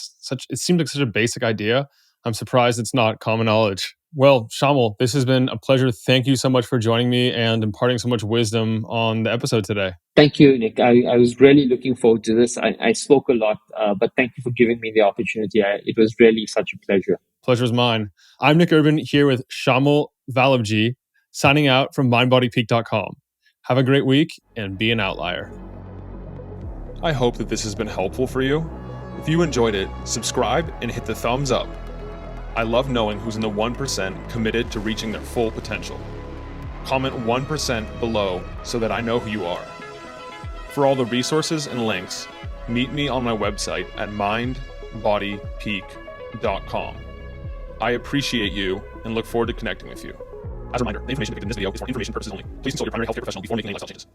seems like such a basic idea. I'm surprised it's not common knowledge. Well, Shamal, this has been a pleasure. Thank you so much for joining me and imparting so much wisdom on the episode today. Thank you, Nick. I was really looking forward to this. I spoke a lot, but thank you for giving me the opportunity. It was really such a pleasure. Pleasure's mine. I'm Nick Urban here with Shayamal Vallabhjee, signing out from mindbodypeak.com. Have a great week and be an outlier. I hope that this has been helpful for you. If you enjoyed it, subscribe and hit the thumbs up. I love knowing who's in the 1% committed to reaching their full potential. Comment 1% below so that I know who you are. For all the resources and links, meet me on my website at mindbodypeak.com. I appreciate you and look forward to connecting with you. As a reminder, the information depicted in this video is for information purposes only. Please consult your primary healthcare professional before making any lifestyle changes.